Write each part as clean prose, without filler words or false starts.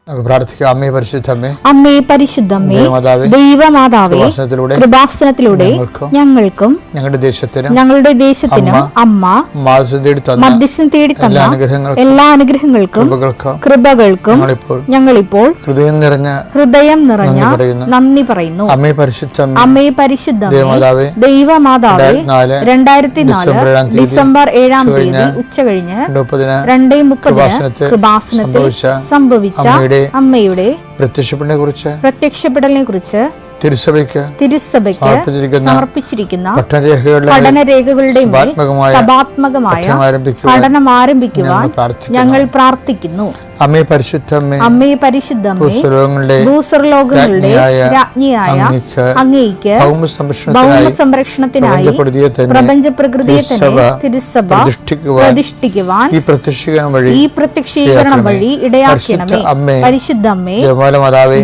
പ്രാർത്ഥിക്കാം. അമ്മേ പരിശുദ്ധമ്മേ, അമ്മേ പരിശുദ്ധമ്മേ, ദൈവമാതാവേ, കൃപാസനത്തിലൂടെ ഞങ്ങൾക്കും ഞങ്ങളുടെ ദേശത്തിനും അമ്മ മധ്യസ്ഥം തേടി തന്ന എല്ലാ അനുഗ്രഹങ്ങൾക്കും കൃപകൾക്കും ഞങ്ങളിപ്പോൾ ഹൃദയം നിറഞ്ഞ നന്ദി പറയുന്നു. അമ്മേ പരിശുദ്ധമ്മേ, അമ്മേ പരിശുദ്ധമ്മേ, ദൈവമാതാവേ, 2004 ഡിസംബർ 7 ഉച്ചകഴിഞ്ഞ് 2:30 കൃപാസനത്തിൽ സംഭവിച്ച അമ്മയുടെ പ്രത്യക്ഷപ്പെടലിനെ കുറിച്ച് തിരുസഭയ്ക്ക് സമർപ്പിച്ചിരിക്കുന്ന പഠനരേഖകളുടെ സഭാത്മകമായ പഠനം ആരംഭിക്കുവാൻ ഞങ്ങൾ പ്രാർത്ഥിക്കുന്നു. അമ്മേ പരിശുദ്ധമ്മേ, അമ്മേ പരിശുദ്ധമ്മേ, ഭൂസ്വർലോകങ്ങളുടെ രാജ്ഞിയായ അങ്ങേയ്ക്ക് ഭൗമസംരക്ഷണത്തിനായി പ്രപഞ്ച പ്രകൃതിയെ തന്നെ തിരുസഭ പ്രതിഷ്ഠിക്കുവാൻ ഈ പ്രത്യക്ഷീകരണം വഴി ഇടയാക്കണമേ. പരിശുദ്ധമ്മേ,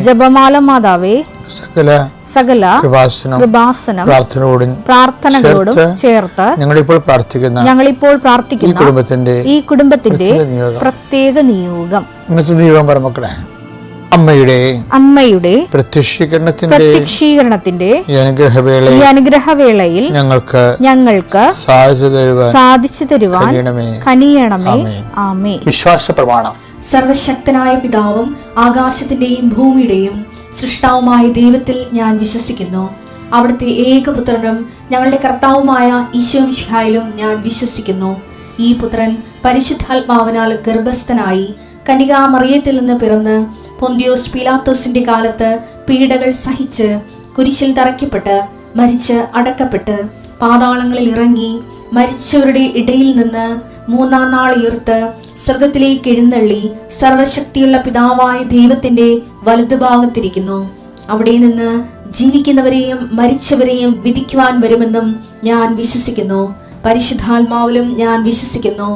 ജപമാല മാതാവേ, സകല കൃപാസനം പ്രാർത്ഥനകളോടും ചേർത്ത് ഞങ്ങളിപ്പോൾ പ്രാർത്ഥിക്കുന്ന ഈ കുടുംബത്തിന്റെ പ്രത്യേക നിയോഗം. ഇന്നത്തെ നിയോഗം പറമക്കളെ, അമ്മയുടെ പ്രത്യക്ഷീകരണത്തിന്റെ ഈ അനുഗ്രഹവേളയിൽ ഞങ്ങൾക്ക് സാധിച്ചു തരുവാൻ കനിയണമേ. ആമേൻ. വിശ്വാസ പ്രമാണം. സർവശക്തനായ പിതാവും ആകാശത്തിന്റെയും ഭൂമിയുടെയും സൃഷ്ടാവുമായ ദൈവത്തിൽ ഞാൻ വിശ്വസിക്കുന്നു. അവിടുത്തെ ഏകപുത്രനും ഞങ്ങളുടെ കർത്താവുമായ ഈശോ മിശിഹായിലും ഞാൻ വിശ്വസിക്കുന്നു. ഈ പുത്രൻ പരിശുദ്ധാത്മാവിനാൽ ഗർഭസ്ഥനായി കന്യകാമറിയത്തിൽ നിന്ന് പിറന്ന് പൊന്തിയോസ് പീലാത്തോസിന്റെ കാലത്ത് പീഡകൾ സഹിച്ച് കുരിശിൽ തറയ്ക്കപ്പെട്ട് മരിച്ച് അടക്കപ്പെട്ട് പാതാളങ്ങളിൽ ഇറങ്ങി മരിച്ചവരുടെ ഇടയിൽ നിന്ന് 3-ാം നാൾ ഉയർത്ത് സ്വർഗത്തിലേക്ക് എഴുന്നള്ളി സർവശക്തിയുള്ള പിതാവായ ദൈവത്തിന്റെ വലതുഭാഗത്തിരിക്കുന്നു. അവിടെ നിന്ന് ജീവിക്കുന്നവരെയും മരിച്ചവരെയും വിധിക്കുവാൻ വരുമെന്നും ഞാൻ വിശ്വസിക്കുന്നു. പരിശുദ്ധാത്മാവിലും ഞാൻ വിശ്വസിക്കുന്നു.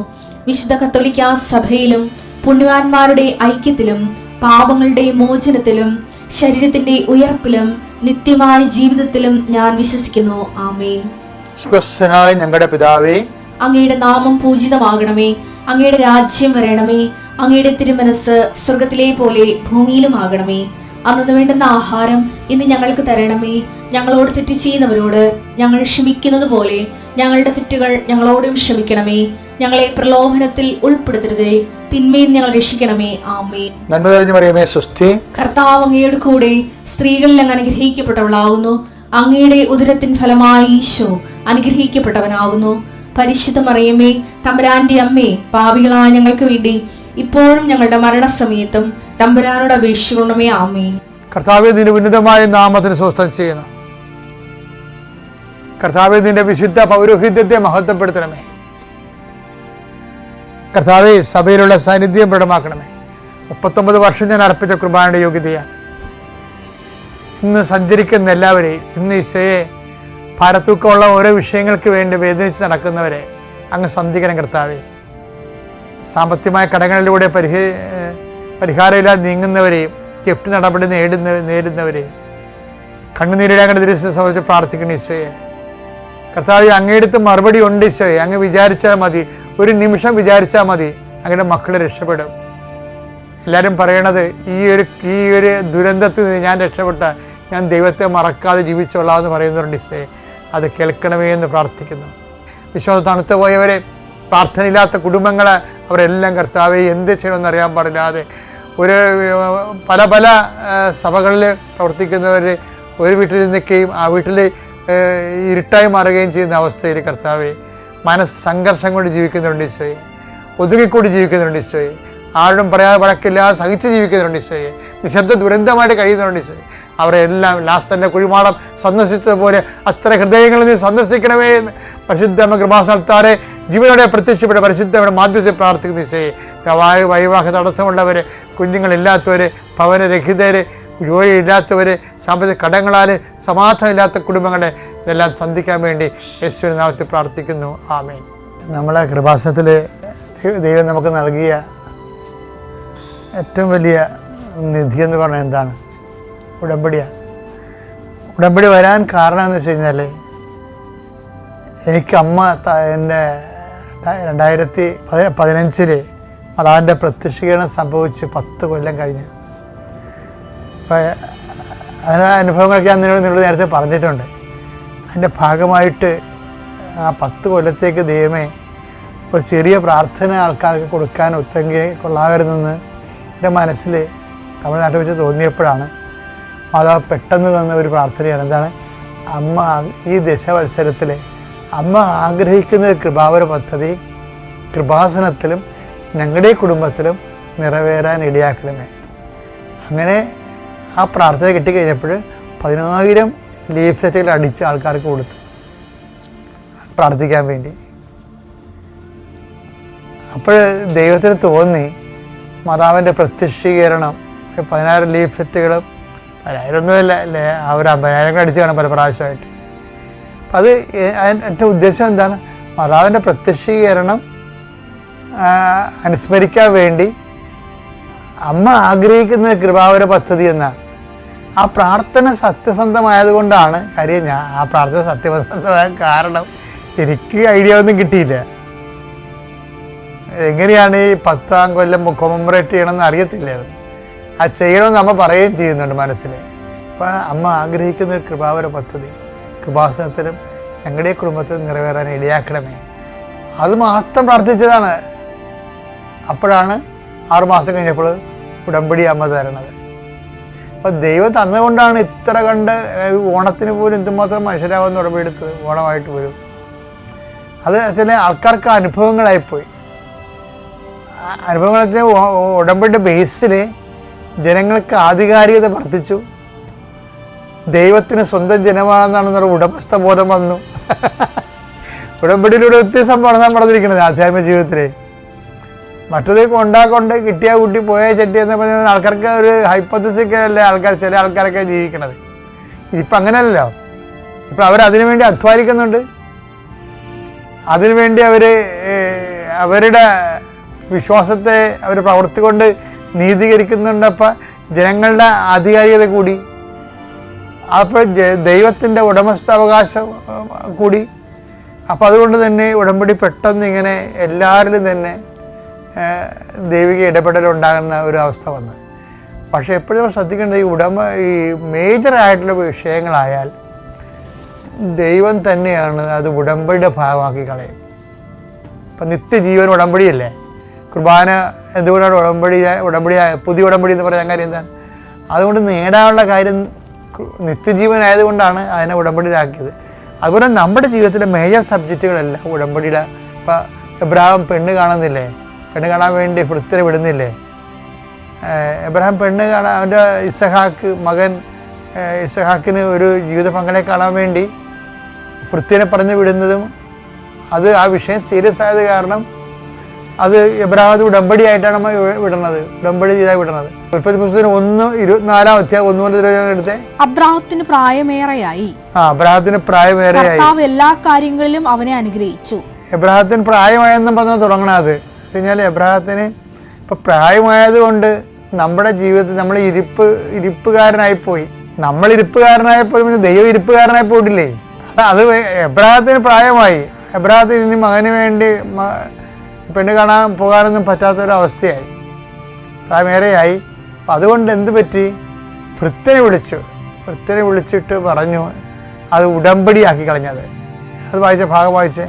വിശുദ്ധ കത്തോലിക്കാ സഭയിലും പുണ്യവാന്മാരുടെ ഐക്യത്തിലും പാപങ്ങളുടെ മോചനത്തിലും ശരീരത്തിന്റെ ഉയർപ്പിലും നിത്യമായ ജീവിതത്തിലും ഞാൻ വിശ്വസിക്കുന്നു. ആമേൻ. ഞങ്ങളുടെ പിതാവേ, അങ്ങയുടെ നാമം പൂജിതമാകണമേ. അങ്ങയുടെ രാജ്യം വരണമേ. അങ്ങയുടെ തിരുമനസ് സ്വർഗത്തിലെ പോലെ ഭൂമിയിലും ആകണമേ. അന്നു വേണ്ടുന്ന ആഹാരം ഇന്ന് ഞങ്ങൾക്ക് തരണമേ. ഞങ്ങളോട് തെറ്റ് ചെയ്യുന്നവരോട് ഞങ്ങൾ ക്ഷമിക്കുന്നത് പോലെ ഞങ്ങളുടെ തെറ്റുകൾ ഞങ്ങളോടും ക്ഷമിക്കണമേ. ഞങ്ങളെ പ്രലോഭനത്തിൽ ഉൾപ്പെടുത്തരുതേ, തിന്മയിൽ ഞങ്ങൾ രക്ഷിക്കണമേ. ആമേൻ. നന്മ നിറഞ്ഞ മറിയമേ, സ്വസ്തി. കർത്താവ് അങ്ങയുടെ കൂടെ സ്ത്രീകളിൽ അങ്ങ് അനുഗ്രഹിക്കപ്പെട്ടവളാകുന്നു. അങ്ങയുടെ ഉദരത്തിൻ ഫലമായി ഈശോ അനുഗ്രഹിക്കപ്പെട്ടവനാകുന്നു. പരിശുദ്ധ മറിയമേ, തമ്പുരാന്റെ അമ്മേ, പാപികളായ ഞങ്ങൾക്ക് വേണ്ടി ഇപ്പോഴും ഞങ്ങളുടെ മരണസമയത്തും തമ്പുരാനോട് അപേക്ഷിക്കണമേ. ആമേൻ. കർത്താവേ, നിന്റെ ഉന്നതമായ നാമത്തിന് സ്വസ്ഥം ചെയ്യണം. കർത്താവേ, നിന്റെ വിശുദ്ധ പൗരോഹിത്യത്തെ മഹത്വപ്പെടുത്തണമേ. കർത്താവേ, സഭയിലുള്ള സാന്നിധ്യം പ്രകടമാക്കണമേ. 39 വർഷം ഞാൻ അർപ്പിച്ച കുർബാനയുടെ യോഗ്യതയാണ്. ഇന്ന് സഞ്ചരിക്കുന്ന എല്ലാവരെയും, ഇന്ന് ഈശോയെ ഭാരത്തൂക്കമുള്ള ഓരോ വിഷയങ്ങൾക്ക് വേണ്ടി വേദനിച്ച് നടക്കുന്നവരെ അങ്ങ് സന്ധിക്കണം. കർത്താവേ, സാമ്പത്തികമായ കടങ്ങളിലൂടെ പരിഹാരമില്ലാതെ നീങ്ങുന്നവരെയും ജപ്തി നടപടി നേരിടുന്നവരെയും കണ്ണുനീരിടാൻ ദൃശ്യം സംബന്ധിച്ച് പ്രാർത്ഥിക്കണം. ഈശോയെ കർത്താവേ, അങ്ങയെടുത്ത് മറുപടി ഉണ്ട്. ഈശോയെ, അങ്ങ് വിചാരിച്ചാൽ മതി, ഒരു നിമിഷം വിചാരിച്ചാൽ മതി, അങ്ങയുടെ മക്കൾ രക്ഷപ്പെടും. എല്ലാവരും പറയണത് ഈ ഒരു ദുരന്തത്തിൽ നിന്ന് ഞാൻ രക്ഷപ്പെട്ട, ഞാൻ ദൈവത്തെ മറക്കാതെ ജീവിച്ചോളാം എന്ന് പറയുന്നവരുണ്ട്. ഈശോയെ, അത് കേൾക്കണമേ എന്ന് പ്രാർത്ഥിക്കുന്നു. വിശ്വാസം തണുത്തു പോയവരെ, പ്രാർത്ഥനയില്ലാത്ത കുടുംബങ്ങളെ, അവരെല്ലാം കർത്താവെ എന്ത് ചെയ്യണമെന്ന് അറിയാൻ പാടില്ലാതെ പല സഭകളിൽ പ്രവർത്തിക്കുന്നവർ ഒരു വീട്ടിൽ നിൽക്കുകയും ആ വീട്ടിൽ ഇരുട്ടായി മാറുകയും ചെയ്യുന്ന അവസ്ഥയിൽ കർത്താവെ സംഘർഷം കൊണ്ട് ജീവിക്കുന്നുണ്ട്. ഈശോയെ, ഒതുങ്ങിക്കൂടി ജീവിക്കുന്നുണ്ട്. ഈശോയെ, ആരോടും പറയാതെ വഴക്കില്ലാതെ സഹിച്ച് ജീവിക്കുന്നുണ്ട്. ഈശോയെ, നിശബ്ദ ദുരന്തമായിട്ട് കഴിയുന്നുണ്ട്. ഈശോയെ, അവരെ എല്ലാം ലാസ്റ്റന്റെ കുഴിമാടം സന്ദർശിച്ചതുപോലെ അത്ര ഹൃദയങ്ങളിൽ നിന്ന് സന്ദർശിക്കണമേ എന്ന് പരിശുദ്ധ കൃപാസനത്താരെ ജീവനോടെ പ്രത്യക്ഷപ്പെട്ട പരിശുദ്ധയുടെ മാധ്യത്തിൽ പ്രാർത്ഥിക്കുന്ന ഈശോയെ, വൈവാഹ തടസ്സമുള്ളവർ, കുഞ്ഞുങ്ങളില്ലാത്തവർ, ഭവനരഹിതർ, ജോലിയില്ലാത്തവർ, സാമ്പത്തിക കടങ്ങളാൽ സമാധാനമില്ലാത്ത കുടുംബങ്ങളെ ഇതെല്ലാം സന്ധിക്കാൻ വേണ്ടി യേശുവിന്റെ നാമത്തിൽ പ്രാർത്ഥിക്കുന്നു. ആമേൻ. നമ്മളെ കൃപാസനത്തിൽ ദൈവം നമുക്ക് നൽകിയ ഏറ്റവും വലിയ നിധി എന്ന് പറഞ്ഞാൽ എന്താണ്? ഉടമ്പടിയാണ്. ഉടമ്പടി വരാൻ കാരണം എന്ന് വെച്ച് കഴിഞ്ഞാൽ, എനിക്ക് അമ്മ എൻ്റെ 2015 മാതാവിൻ്റെ പ്രത്യക്ഷീകരണം സംഭവിച്ച് 10 കൊല്ലം കഴിഞ്ഞ് അപ്പോൾ അതിന് അനുഭവങ്ങളൊക്കെ ഞാൻ നിന്നോട് നേരത്തെ പറഞ്ഞിട്ടുണ്ട്. അതിൻ്റെ ഭാഗമായിട്ട് ആ 10 കൊല്ലത്തേക്ക് ദൈവമേ ഒരു ചെറിയ പ്രാർത്ഥന ആൾക്കാർക്ക് കൊടുക്കാൻ ഒത്തെങ്കിൽ കൊള്ളാമായിരുന്നെന്ന് എൻ്റെ മനസ്സിൽ തമിഴ്നാട്ടിൽ വെച്ച് തോന്നിയപ്പോഴാണ് മാതാവ് പെട്ടെന്ന് തന്ന ഒരു പ്രാർത്ഥനയാണ്. എന്താണ്? അമ്മ ഈ ദശവത്സരത്തിൽ അമ്മ ആഗ്രഹിക്കുന്ന ഒരു കൃപാവര പദ്ധതി കൃപാസനത്തിലും ഞങ്ങളുടെ കുടുംബത്തിലും നിറവേറാൻ ഇടയാക്കണമേ. അങ്ങനെ ആ പ്രാർത്ഥന കിട്ടിക്കഴിഞ്ഞപ്പോൾ 10,000 ലീഫ്ലെറ്റുകൾ അടിച്ച് ആൾക്കാർക്ക് കൊടുത്തു പ്രാർത്ഥിക്കാൻ വേണ്ടി. അപ്പോൾ ദൈവത്തിന് തോന്നി മാതാവിൻ്റെ പ്രത്യക്ഷീകരണം 10,000 ലീഫ്ലെറ്റുകളും 10,000 അല്ലേ, അവർ 50,000 അടിച്ച് കാണും പല പ്രാവശ്യമായിട്ട്. അപ്പം അത് എൻ്റെ ഉദ്ദേശം എന്താണ്? മാതാവിൻ്റെ പ്രത്യക്ഷീകരണം അനുസ്മരിക്കാൻ വേണ്ടി അമ്മ ആഗ്രഹിക്കുന്ന കൃപാവര പദ്ധതി എന്നാണ്. ആ പ്രാർത്ഥന സത്യസന്ധമായതുകൊണ്ടാണ്. കാര്യം ഞാൻ ആ പ്രാർത്ഥന സത്യസന്ധമായ കാരണം എനിക്ക് ഐഡിയ ഒന്നും കിട്ടിയില്ല. എങ്ങനെയാണ് ഈ 10ാം കൊല്ലം കൊമമറേറ്റ് ചെയ്യണമെന്ന് അറിയത്തില്ലായിരുന്നു. ആ ചെയ്യണമെന്ന് അമ്മ പറയുകയും ചെയ്യുന്നുണ്ട് മനസ്സിൽ. അപ്പോൾ അമ്മ ആഗ്രഹിക്കുന്ന ഒരു കൃപാവര പദ്ധതി കൃപാസനത്തിലും ഞങ്ങളുടെ കുടുംബത്തിലും നിറവേറാൻ ഇടയാക്കണമേ. അത് മാത്രം പ്രാർത്ഥിച്ചതാണ്. അപ്പോഴാണ് 6 മാസം കഴിഞ്ഞപ്പോൾ ഉടമ്പടി അമ്മ തരണത്. അപ്പോൾ ദൈവം തന്നുകൊണ്ടാണ് ഇത്ര കണ്ട് ഓണത്തിന് പോലും എന്തുമാത്രം മനുഷ്യരാവുന്ന ഉടമ്പടി എടുത്തത്. ഓണമായിട്ട് പോലും അത് ചില ആൾക്കാർക്ക് അനുഭവങ്ങളായിപ്പോയി. അനുഭവങ്ങൾ വെച്ചാൽ ഉടമ്പടിയുടെ ബേസിൽ ജനങ്ങൾക്ക് ആധികാരികത വർദ്ധിച്ചു. ദൈവത്തിന് സ്വന്തം ജനമാണെന്നാണെന്നൊരു ഉടമസ്ഥ ബോധം വന്നു. ഉടമ്പടിയിലൂടെ ഒത്തിരി സംഭവമാണ് നാം പറഞ്ഞിരിക്കുന്നത് ആധ്യാത്മിക ജീവിതത്തിൽ. മറ്റത് കൊണ്ടാക്കൊണ്ട് കിട്ടിയ കുട്ടി പോയ ചട്ടി എന്ന് പറഞ്ഞാൽ ആൾക്കാർക്ക് ഒരു ഹൈപ്പോത്തസിക്കലല്ലേ ചില ആൾക്കാരൊക്കെ ജീവിക്കണത്. ഇതിപ്പോൾ അങ്ങനെയല്ലോ. ഇപ്പം അവരതിനു വേണ്ടി അധ്വാനിക്കുന്നുണ്ട്. അതിനുവേണ്ടി അവരുടെ വിശ്വാസത്തെ അവർ പ്രവൃത്തി കൊണ്ട് നീതീകരിക്കുന്നുണ്ട്. അപ്പം ജനങ്ങളുടെ ആധികാരികത കൂടി, അപ്പോൾ ദൈവത്തിൻ്റെ ഉടമസ്ഥാവകാശം കൂടി. അപ്പം അതുകൊണ്ട് തന്നെ ഉടമ്പടി പെട്ടെന്ന് ഇങ്ങനെ എല്ലാവരിലും തന്നെ ദൈവിക ഇടപെടലുണ്ടാകുന്ന ഒരു അവസ്ഥ വന്നു. പക്ഷേ എപ്പോഴും നമ്മൾ ശ്രദ്ധിക്കേണ്ടത് ഈ മേജറായിട്ടുള്ള വിഷയങ്ങളായാൽ ദൈവം തന്നെയാണ് അത് ഉടമ്പടിയുടെ ഭാഗമാക്കി കളയും. ഇപ്പം നിത്യജീവൻ ഉടമ്പടിയല്ലേ. കുർബാന എന്തുകൊണ്ടാണ് ഉടമ്പടി പുതിയ ഉടമ്പടി എന്ന് പറയാൻ കാര്യം എന്താണ്? അതുകൊണ്ട് നേടാനുള്ള കാര്യം നിത്യജീവനായതുകൊണ്ടാണ് അതിനെ ഉടമ്പടിയിലാക്കിയത്. അതുപോലെ നമ്മുടെ ജീവിതത്തിലെ മേജർ സബ്ജക്റ്റുകളെല്ലാം ഉടമ്പടിയുടെ. ഇപ്പം എബ്രഹാം പെണ്ണ് കാണുന്നില്ലേ, പെണ്ണ് കാണാൻ വേണ്ടി ഭൃത്യനെ വിടുന്നില്ലേ? എബ്രഹാം പെണ്ണ് കാണാൻ അവൻ്റെ മകൻ ഇസഹാക്കിന് ഒരു ജീവിത പങ്കാളിയെ കാണാൻ വേണ്ടി ഭൃത്യനെ പറഞ്ഞു വിടുന്നതും അത് ആ വിഷയം സീരിയസ് ആയത് കാരണം അത് എബ്രഹാം ഉടമ്പടി ആയിട്ടാണ് നമ്മൾ വിടുന്നത്, ഉടമ്പടി ചെയ്താൽ വിടുന്നത്. 1:24 അധ്യായം 1 മുതൽ എടുത്തേ. അബ്രാഹത്തിന് പ്രായമേറെയായി. അബ്രാഹത്തിന് പ്രായമേറെയായി. എല്ലാ കാര്യങ്ങളിലും അവനെ അനുഗ്രഹിച്ചു. എബ്രഹാത്തിന് പ്രായമായെന്നും പറഞ്ഞാൽ തുടങ്ങണം. അത് കഴിഞ്ഞാൽ എബ്രഹാത്തിന് ഇപ്പം പ്രായമായത് കൊണ്ട് നമ്മുടെ ജീവിതത്തിൽ നമ്മൾ ഇരിപ്പുകാരനായിപ്പോയി. നമ്മൾ ഇരിപ്പുകാരനായപ്പോൾ പിന്നെ ദൈവം ഇരിപ്പുകാരനായി പോയിട്ടില്ലേ? അത് എബ്രഹാത്തിന് പ്രായമായി. എബ്രഹാത്തിന് ഇനി മകന് വേണ്ടി പെണ്ണ് കാണാൻ പോകാനൊന്നും പറ്റാത്തൊരവസ്ഥയായി, പ്രായമേറെയായി. അപ്പം അതുകൊണ്ട് എന്ത് പറ്റി? ഭൃത്യനെ വിളിച്ചിട്ട് പറഞ്ഞു അത് ഉടമ്പടിയാക്കി കളഞ്ഞത്. അത് വായിച്ച ഭാഗം വായിച്ചേ.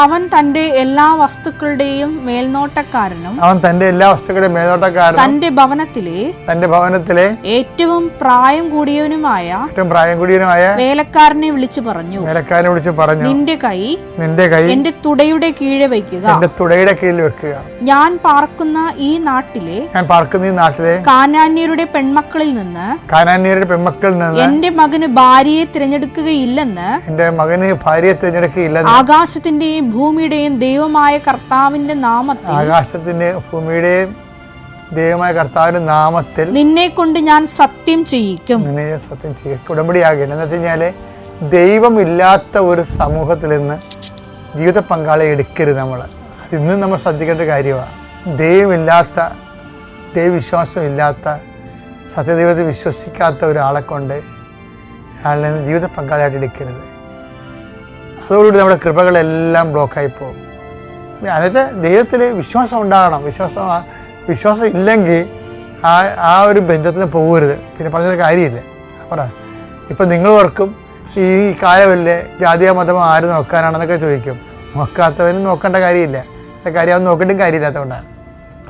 അവൻ തന്റെ എല്ലാ വസ്തുക്കളുടെയും മേൽനോട്ടക്കാരനും തന്റെ ഭവനത്തിലെ ഏറ്റവും പ്രായം കൂടിയവനുമായ വേലക്കാരനെ വിളിച്ചു പറഞ്ഞു, നിന്റെ കൈ എന്റെ തുടയുടെ കീഴെ വയ്ക്കുക. ഞാൻ പാർക്കുന്ന ഈ നാട്ടിലെ കാനാന്യരുടെ പെൺമക്കളിൽ നിന്ന് എന്റെ മകന് ഭാര്യയെ തിരഞ്ഞെടുക്കുകയില്ലെന്ന് ആകാശത്തിന്റെയും ഭൂമിയുടെയും ദൈവമായ കർത്താവിന്റെ നാമത്തിൽ നിന്നെ കൊണ്ട് ഞാൻ സത്യം ചെയ്യിക്കും. ഉടമ്പടിയാകേണ്ടത് എന്ന് വെച്ച് കഴിഞ്ഞാല് ദൈവമില്ലാത്ത ഒരു സമൂഹത്തിൽ നിന്ന് ജീവിത പങ്കാളിയെ എടുക്കരുത്. ഇന്ന് നമ്മൾ ശ്രദ്ധിക്കേണ്ട കാര്യമാണ്. ദൈവവിശ്വാസമില്ലാത്ത സത്യദൈവത്തെ വിശ്വസിക്കാത്ത ഒരാളെ കൊണ്ട് അയാളിൽ നിന്ന് ജീവിത പങ്കാളിയായിട്ട് എടുക്കരുത്. അതോടുകൂടി നമ്മുടെ കൃപകളെല്ലാം ബ്ലോക്കായി പോകും. അതായത് ദൈവത്തിൽ വിശ്വാസം ഉണ്ടാകണം. വിശ്വാസം ഇല്ലെങ്കിൽ ആ ഒരു ബന്ധത്തിന് പോകരുത്. പിന്നെ പറഞ്ഞൊരു കാര്യമില്ല. പറ, ഇപ്പം നിങ്ങൾ ഓർക്കും ഈ കാലമല്ലേ ജാതിയോ മതമോ ആര് നോക്കാനാണെന്നൊക്കെ ചോദിക്കും. നോക്കാത്തവനും നോക്കേണ്ട കാര്യമില്ല. കാര്യം അവൻ നോക്കിയിട്ടും കാര്യമില്ലാത്തതുകൊണ്ടാണ്.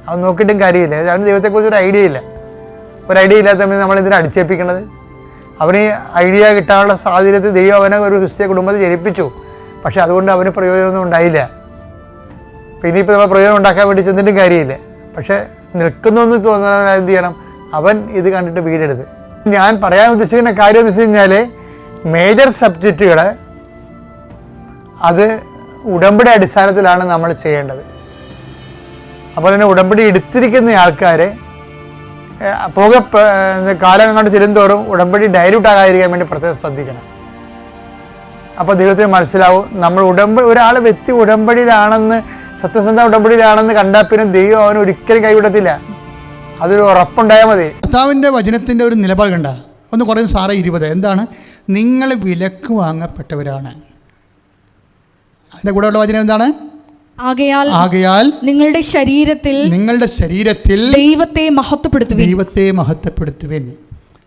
അവൻ നോക്കിയിട്ടും കാര്യമില്ല. അവന് ദൈവത്തെക്കുറിച്ച് ഒരു ഐഡിയ ഇല്ല. ഒരു ഐഡിയ ഇല്ലാത്തവന് നമ്മളെന്തിനാണ് അടിച്ചേൽപ്പിക്കണത്? അവന് ഐഡിയ കിട്ടാനുള്ള സാഹചര്യത്തിൽ ദൈവം അവനെ ഒരു ക്രിസ്തീയ കുടുംബത്തിൽ ജനിപ്പിച്ചു. പക്ഷെ അതുകൊണ്ട് അവന് പ്രയോജനമൊന്നും ഉണ്ടായില്ല. പിന്നെ ഇപ്പോൾ നമ്മൾ പ്രയോജനം ഉണ്ടാക്കാൻ വേണ്ടി ചെന്നിട്ടും കാര്യമില്ല. പക്ഷെ നിൽക്കുന്നൊന്ന് തോന്നുന്ന എന്ത് ചെയ്യണം? അവൻ ഇത് കണ്ടിട്ട് വീടെടുത്ത്. ഞാൻ പറയാൻ ഉദ്ദേശിക്കുന്ന കാര്യം എന്ന് വെച്ച് കഴിഞ്ഞാൽ, മേജർ സബ്ജക്റ്റുകൾ അത് ഉടമ്പടി അടിസ്ഥാനത്തിലാണ് നമ്മൾ ചെയ്യേണ്ടത്. അപ്പോൾ തന്നെ ഉടമ്പടി എടുത്തിരിക്കുന്ന ആൾക്കാരെ കാലം അങ്ങോട്ട് ചെല്ലുന്തോറും ഉടമ്പടി ഡൈല്യൂട്ട് ആകാതിരിക്കാൻ വേണ്ടി പ്രത്യേകം ശ്രദ്ധിക്കണം. അപ്പോൾ ദൈവത്തിന് മനസ്സിലാവും നമ്മൾ ഒരാൾ വ്യക്തി ഉടമ്പടിയിലാണെന്ന്, സത്യസന്ധ ഉടമ്പടിയിലാണെന്ന് കണ്ടാൽ പിന്നെ ദൈവം അവന് ഒരിക്കലും കൈവിടത്തില്ല. അതൊരു ഉറപ്പുണ്ടായാൽ മതി. കർത്താവിൻ്റെ വചനത്തിൻ്റെ ഒരു നിലപാട് കണ്ട ഒന്ന് കുറേ 6:20 എന്താണ്? നിങ്ങൾ വിലക്ക് വാങ്ങപ്പെട്ടവരാണ്. അതിൻ്റെ കൂടെയുള്ള വചനം എന്താണ്? ആകയാൽ നിങ്ങളുടെ ശരീരത്തിൽ ദൈവത്തെ മഹത്വപ്പെടുത്തുവിൻ.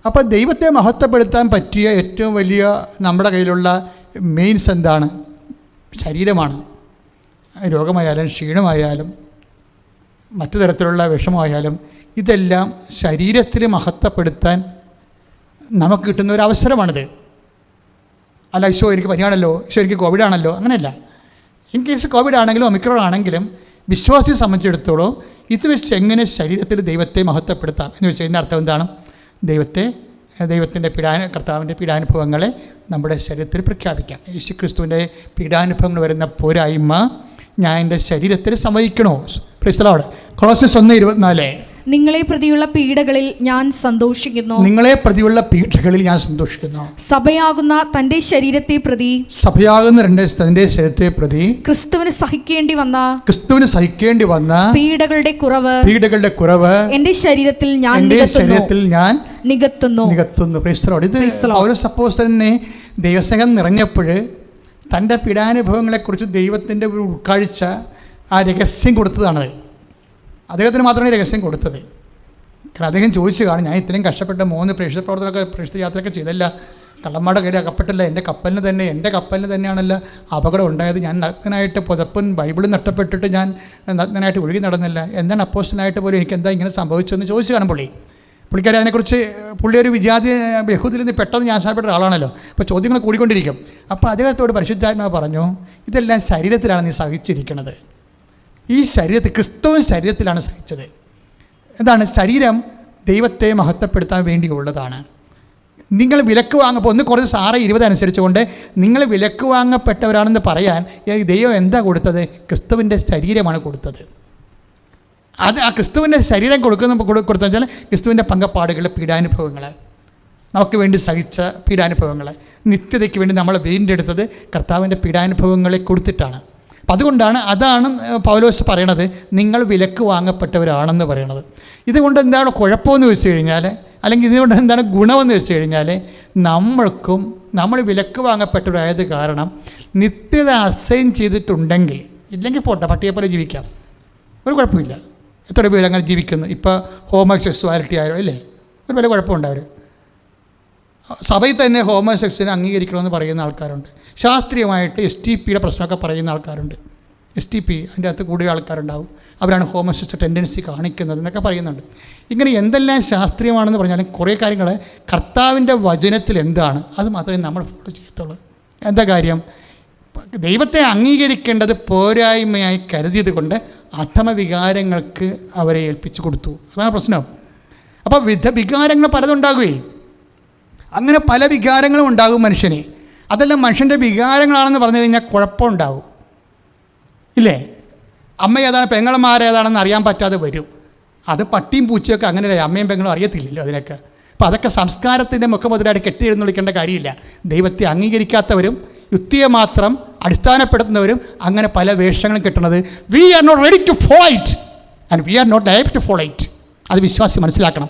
അപ്പോൾ ദൈവത്തെ മഹത്വപ്പെടുത്താൻ പറ്റിയ ഏറ്റവും വലിയ നമ്മുടെ കയ്യിലുള്ള മെയിൻസ് എന്താണ്? ശരീരമാണ്. രോഗമായാലും ക്ഷീണമായാലും മറ്റു തരത്തിലുള്ള വിഷമമായാലും ഇതെല്ലാം ശരീരത്തിൽ മഹത്വപ്പെടുത്താൻ നമുക്ക് കിട്ടുന്ന ഒരു അവസരമാണിത്. അല്ല, ഈശോ എനിക്ക് പനിയാണല്ലോ, ഈശോ എനിക്ക് കോവിഡാണല്ലോ, അങ്ങനെയല്ല. ഇൻ കേസ് കോവിഡ് ആണെങ്കിലും ഒമിക്രോൺ ആണെങ്കിലും വിശ്വാസിയെ സംബന്ധിച്ചിടത്തോളം ഇത് വെച്ച് എങ്ങനെ ശരീരത്തിൽ ദൈവത്തെ മഹത്വപ്പെടുത്താം എന്ന് വെച്ച് കഴിഞ്ഞാൽ അർത്ഥം എന്താണ്? ദൈവത്തിൻ്റെ കർത്താവിൻ്റെ പീഡാനുഭവങ്ങളെ നമ്മുടെ ശരീരത്തിൽ പ്രഖ്യാപിക്കാം. യേശുക്രിസ്തുവിൻ്റെ പീഡാനുഭവങ്ങൾ വരുന്ന പോരായ്മ ഞാൻ എൻ്റെ ശരീരത്തിൽ സമ്മതിക്കണോ? Praise the Lord. കൊളോസ്യസ് 1:24 നിങ്ങളെ പ്രതിയുള്ള പീഡകളിൽ ഞാൻ സന്തോഷിക്കുന്നു. സഭയാകുന്ന തന്റെ ശരീരത്തെ പ്രതി ക്രിസ്തുവിന് സഹിക്കേണ്ടി വന്ന പീഡകളുടെ കുറവ് എന്റെ ശരീരത്തിൽ ഞാൻ നികത്തുന്നു. ഇത് പൗലോസ് അപ്പോസ്തലനെ ദൈവസ്നേഹം നിറഞ്ഞപ്പോൾ തൻ്റെ പീഡാനുഭവങ്ങളെക്കുറിച്ച് ദൈവത്തിൻ്റെ ഒരു ഉൾക്കാഴ്ച, ആ രഹസ്യം കൊടുത്തതാണ്. അദ്ദേഹത്തിന് മാത്രമേ രഹസ്യം കൊടുത്തത്. കാരണം അദ്ദേഹം ചോദിച്ചു കാണും, ഞാൻ ഇത്രയും കഷ്ടപ്പെട്ട 3 പ്രേക്ഷിത യാത്രയൊക്കെ ചെയ്തല്ല, കള്ളന്മാരുടെ കയ്യിൽ അകപ്പെട്ടില്ല, എൻ്റെ കപ്പലിന് തന്നെയാണല്ലോ അപകടം ഉണ്ടായത്, ഞാൻ നഗ്നനായിട്ട് പുതപ്പും ബൈബിളും നഷ്ടപ്പെട്ടിട്ട് ഞാൻ നഗ്നനായിട്ട് ഒഴുകി നടന്നില്ല, എന്താണ് അപ്പോസ്റ്റലായിട്ട് പോലും എനിക്ക് എന്താ ഇങ്ങനെ സംഭവിച്ചതെന്ന് ചോദിച്ചു കാണും പുള്ളിക്കാരി. അതിനെക്കുറിച്ച് പുള്ളി ഒരു വിജാതി യഹൂദിയിൽ നിന്ന് പെട്ടെന്ന് ഞാൻസാപ്പെട്ട ഒരാളാണല്ലോ. അപ്പോൾ ചോദ്യങ്ങൾ കൂടിക്കൊണ്ടിരിക്കും. അപ്പോൾ അദ്ദേഹത്തോട് പരിശുദ്ധാത്മാവ് പറഞ്ഞു, ഇതെല്ലാം ശരീരത്തിലാണ് നീ സഹിച്ചിരിക്കുന്നത്. ഈ ശരീരത്തിൽ, ക്രിസ്തുവിൻ ശരീരത്തിലാണ് സഹിച്ചത്. എന്താണ്? ശരീരം ദൈവത്തെ മഹത്വപ്പെടുത്താൻ വേണ്ടിയുള്ളതാണ്. നിങ്ങൾ വിലക്ക് വാങ്ങപ്പോൾ 1 അനുസരിച്ചുകൊണ്ട് നിങ്ങൾ വിലക്ക് വാങ്ങപ്പെട്ടവരാണെന്ന് പറയാൻ ദൈവം എന്താ കൊടുത്തത്? ക്രിസ്തുവിൻ്റെ ശരീരമാണ് കൊടുത്തത്. അത് ആ ക്രിസ്തുവിൻ്റെ ശരീരം കൊടുത്തെന്ന് വെച്ചാൽ ക്രിസ്തുവിൻ്റെ പങ്കപ്പാടുകൾ, പീഡാനുഭവങ്ങൾ, നമുക്ക് വേണ്ടി സഹിച്ച പീഡാനുഭവങ്ങൾ, നിത്യതയ്ക്ക് വേണ്ടി നമ്മൾ വീണ്ടെടുത്തത് കർത്താവിൻ്റെ പീഡാനുഭവങ്ങളെ കൊടുത്തിട്ടാണ്. അപ്പം അതാണ് പൗലോസ് പറയണത്, നിങ്ങൾ വിലക്ക് വാങ്ങപ്പെട്ടവരാണെന്ന് പറയണത്. ഇതുകൊണ്ട് എന്താണ് കുഴപ്പമെന്ന് വെച്ച് കഴിഞ്ഞാൽ, അല്ലെങ്കിൽ ഇതുകൊണ്ട് എന്താണ് ഗുണമെന്ന് വെച്ച് കഴിഞ്ഞാൽ, നമ്മൾ വിലക്ക് വാങ്ങപ്പെട്ടവരായത് കാരണം നിത്യത അസൈൻ ചെയ്തിട്ടുണ്ടെങ്കിൽ, ഇല്ലെങ്കിൽ പോട്ടെ, പട്ടിയെപ്പോലെ ജീവിക്കാം, ഒരു കുഴപ്പമില്ല. എത്ര പേര് അങ്ങനെ ജീവിക്കുന്നു. ഇപ്പോൾ ഹോമോസെക്സ്വാലിറ്റി ആയാലും അല്ലേ, ഒരു വലിയ കുഴപ്പമുണ്ട്. അവർ സഭയിൽ തന്നെ ഹോമോസെക്സിനെ അംഗീകരിക്കണമെന്ന് പറയുന്ന ആൾക്കാരുണ്ട്. ശാസ്ത്രീയമായിട്ട് STPയുടെ പ്രശ്നമൊക്കെ പറയുന്ന ആൾക്കാരുണ്ട്. STP അതിൻ്റെ അകത്ത് കൂടുതൽ ആൾക്കാരുണ്ടാവും, അവരാണ് ഹോമോസെക്സ് ടെൻഡൻസി കാണിക്കുന്നത് എന്നൊക്കെ പറയുന്നുണ്ട്. ഇങ്ങനെ എന്തെല്ലാം ശാസ്ത്രീയമാണെന്ന് പറഞ്ഞാലും കുറേ കാര്യങ്ങൾ കർത്താവിൻ്റെ വചനത്തിൽ എന്താണ് അത് മാത്രമേ നമ്മൾ ഫോളോ ചെയ്യത്തുള്ളൂ. എന്താ കാര്യം? ദൈവത്തെ അംഗീകരിക്കേണ്ടത് പോരായ്മയായി കരുതിയത് കൊണ്ട് അധമവികാരങ്ങൾക്ക് അവരെ ഏൽപ്പിച്ചു കൊടുത്തു. അതാണ് പ്രശ്നം. അപ്പോൾ വികാരങ്ങൾ പലതുണ്ടാകുകയും അങ്ങനെ പല വികാരങ്ങളും ഉണ്ടാകും മനുഷ്യന്. അതെല്ലാം മനുഷ്യൻ്റെ വികാരങ്ങളാണെന്ന് പറഞ്ഞു കഴിഞ്ഞാൽ കുഴപ്പമുണ്ടാകും, ഇല്ലേ? അമ്മ ഏതാണ്, പെങ്ങളമാരേതാണെന്ന് അറിയാൻ പറ്റാതെ വരും. അത് പട്ടിയും പൂച്ചയൊക്കെ അങ്ങനെയല്ലേ, അമ്മയും പെങ്ങളും അറിയത്തില്ലല്ലോ അതിനൊക്കെ. അപ്പോൾ അതൊക്കെ സംസ്കാരത്തിൻ്റെ മുഖമുദ്രയായിട്ട് കെട്ടിയെഴുന്നള്ളിക്കേണ്ട കാര്യമില്ല. ദൈവത്തെ അംഗീകരിക്കാത്തവരും യുക്തിയെ മാത്രം അടിസ്ഥാനപ്പെടുത്തുന്നവരും അങ്ങനെ പല വേഷങ്ങളും കിട്ടുന്നത്. We are not ready to follow it and we are not able to follow it. അത് വിശ്വാസി മനസ്സിലാക്കണം.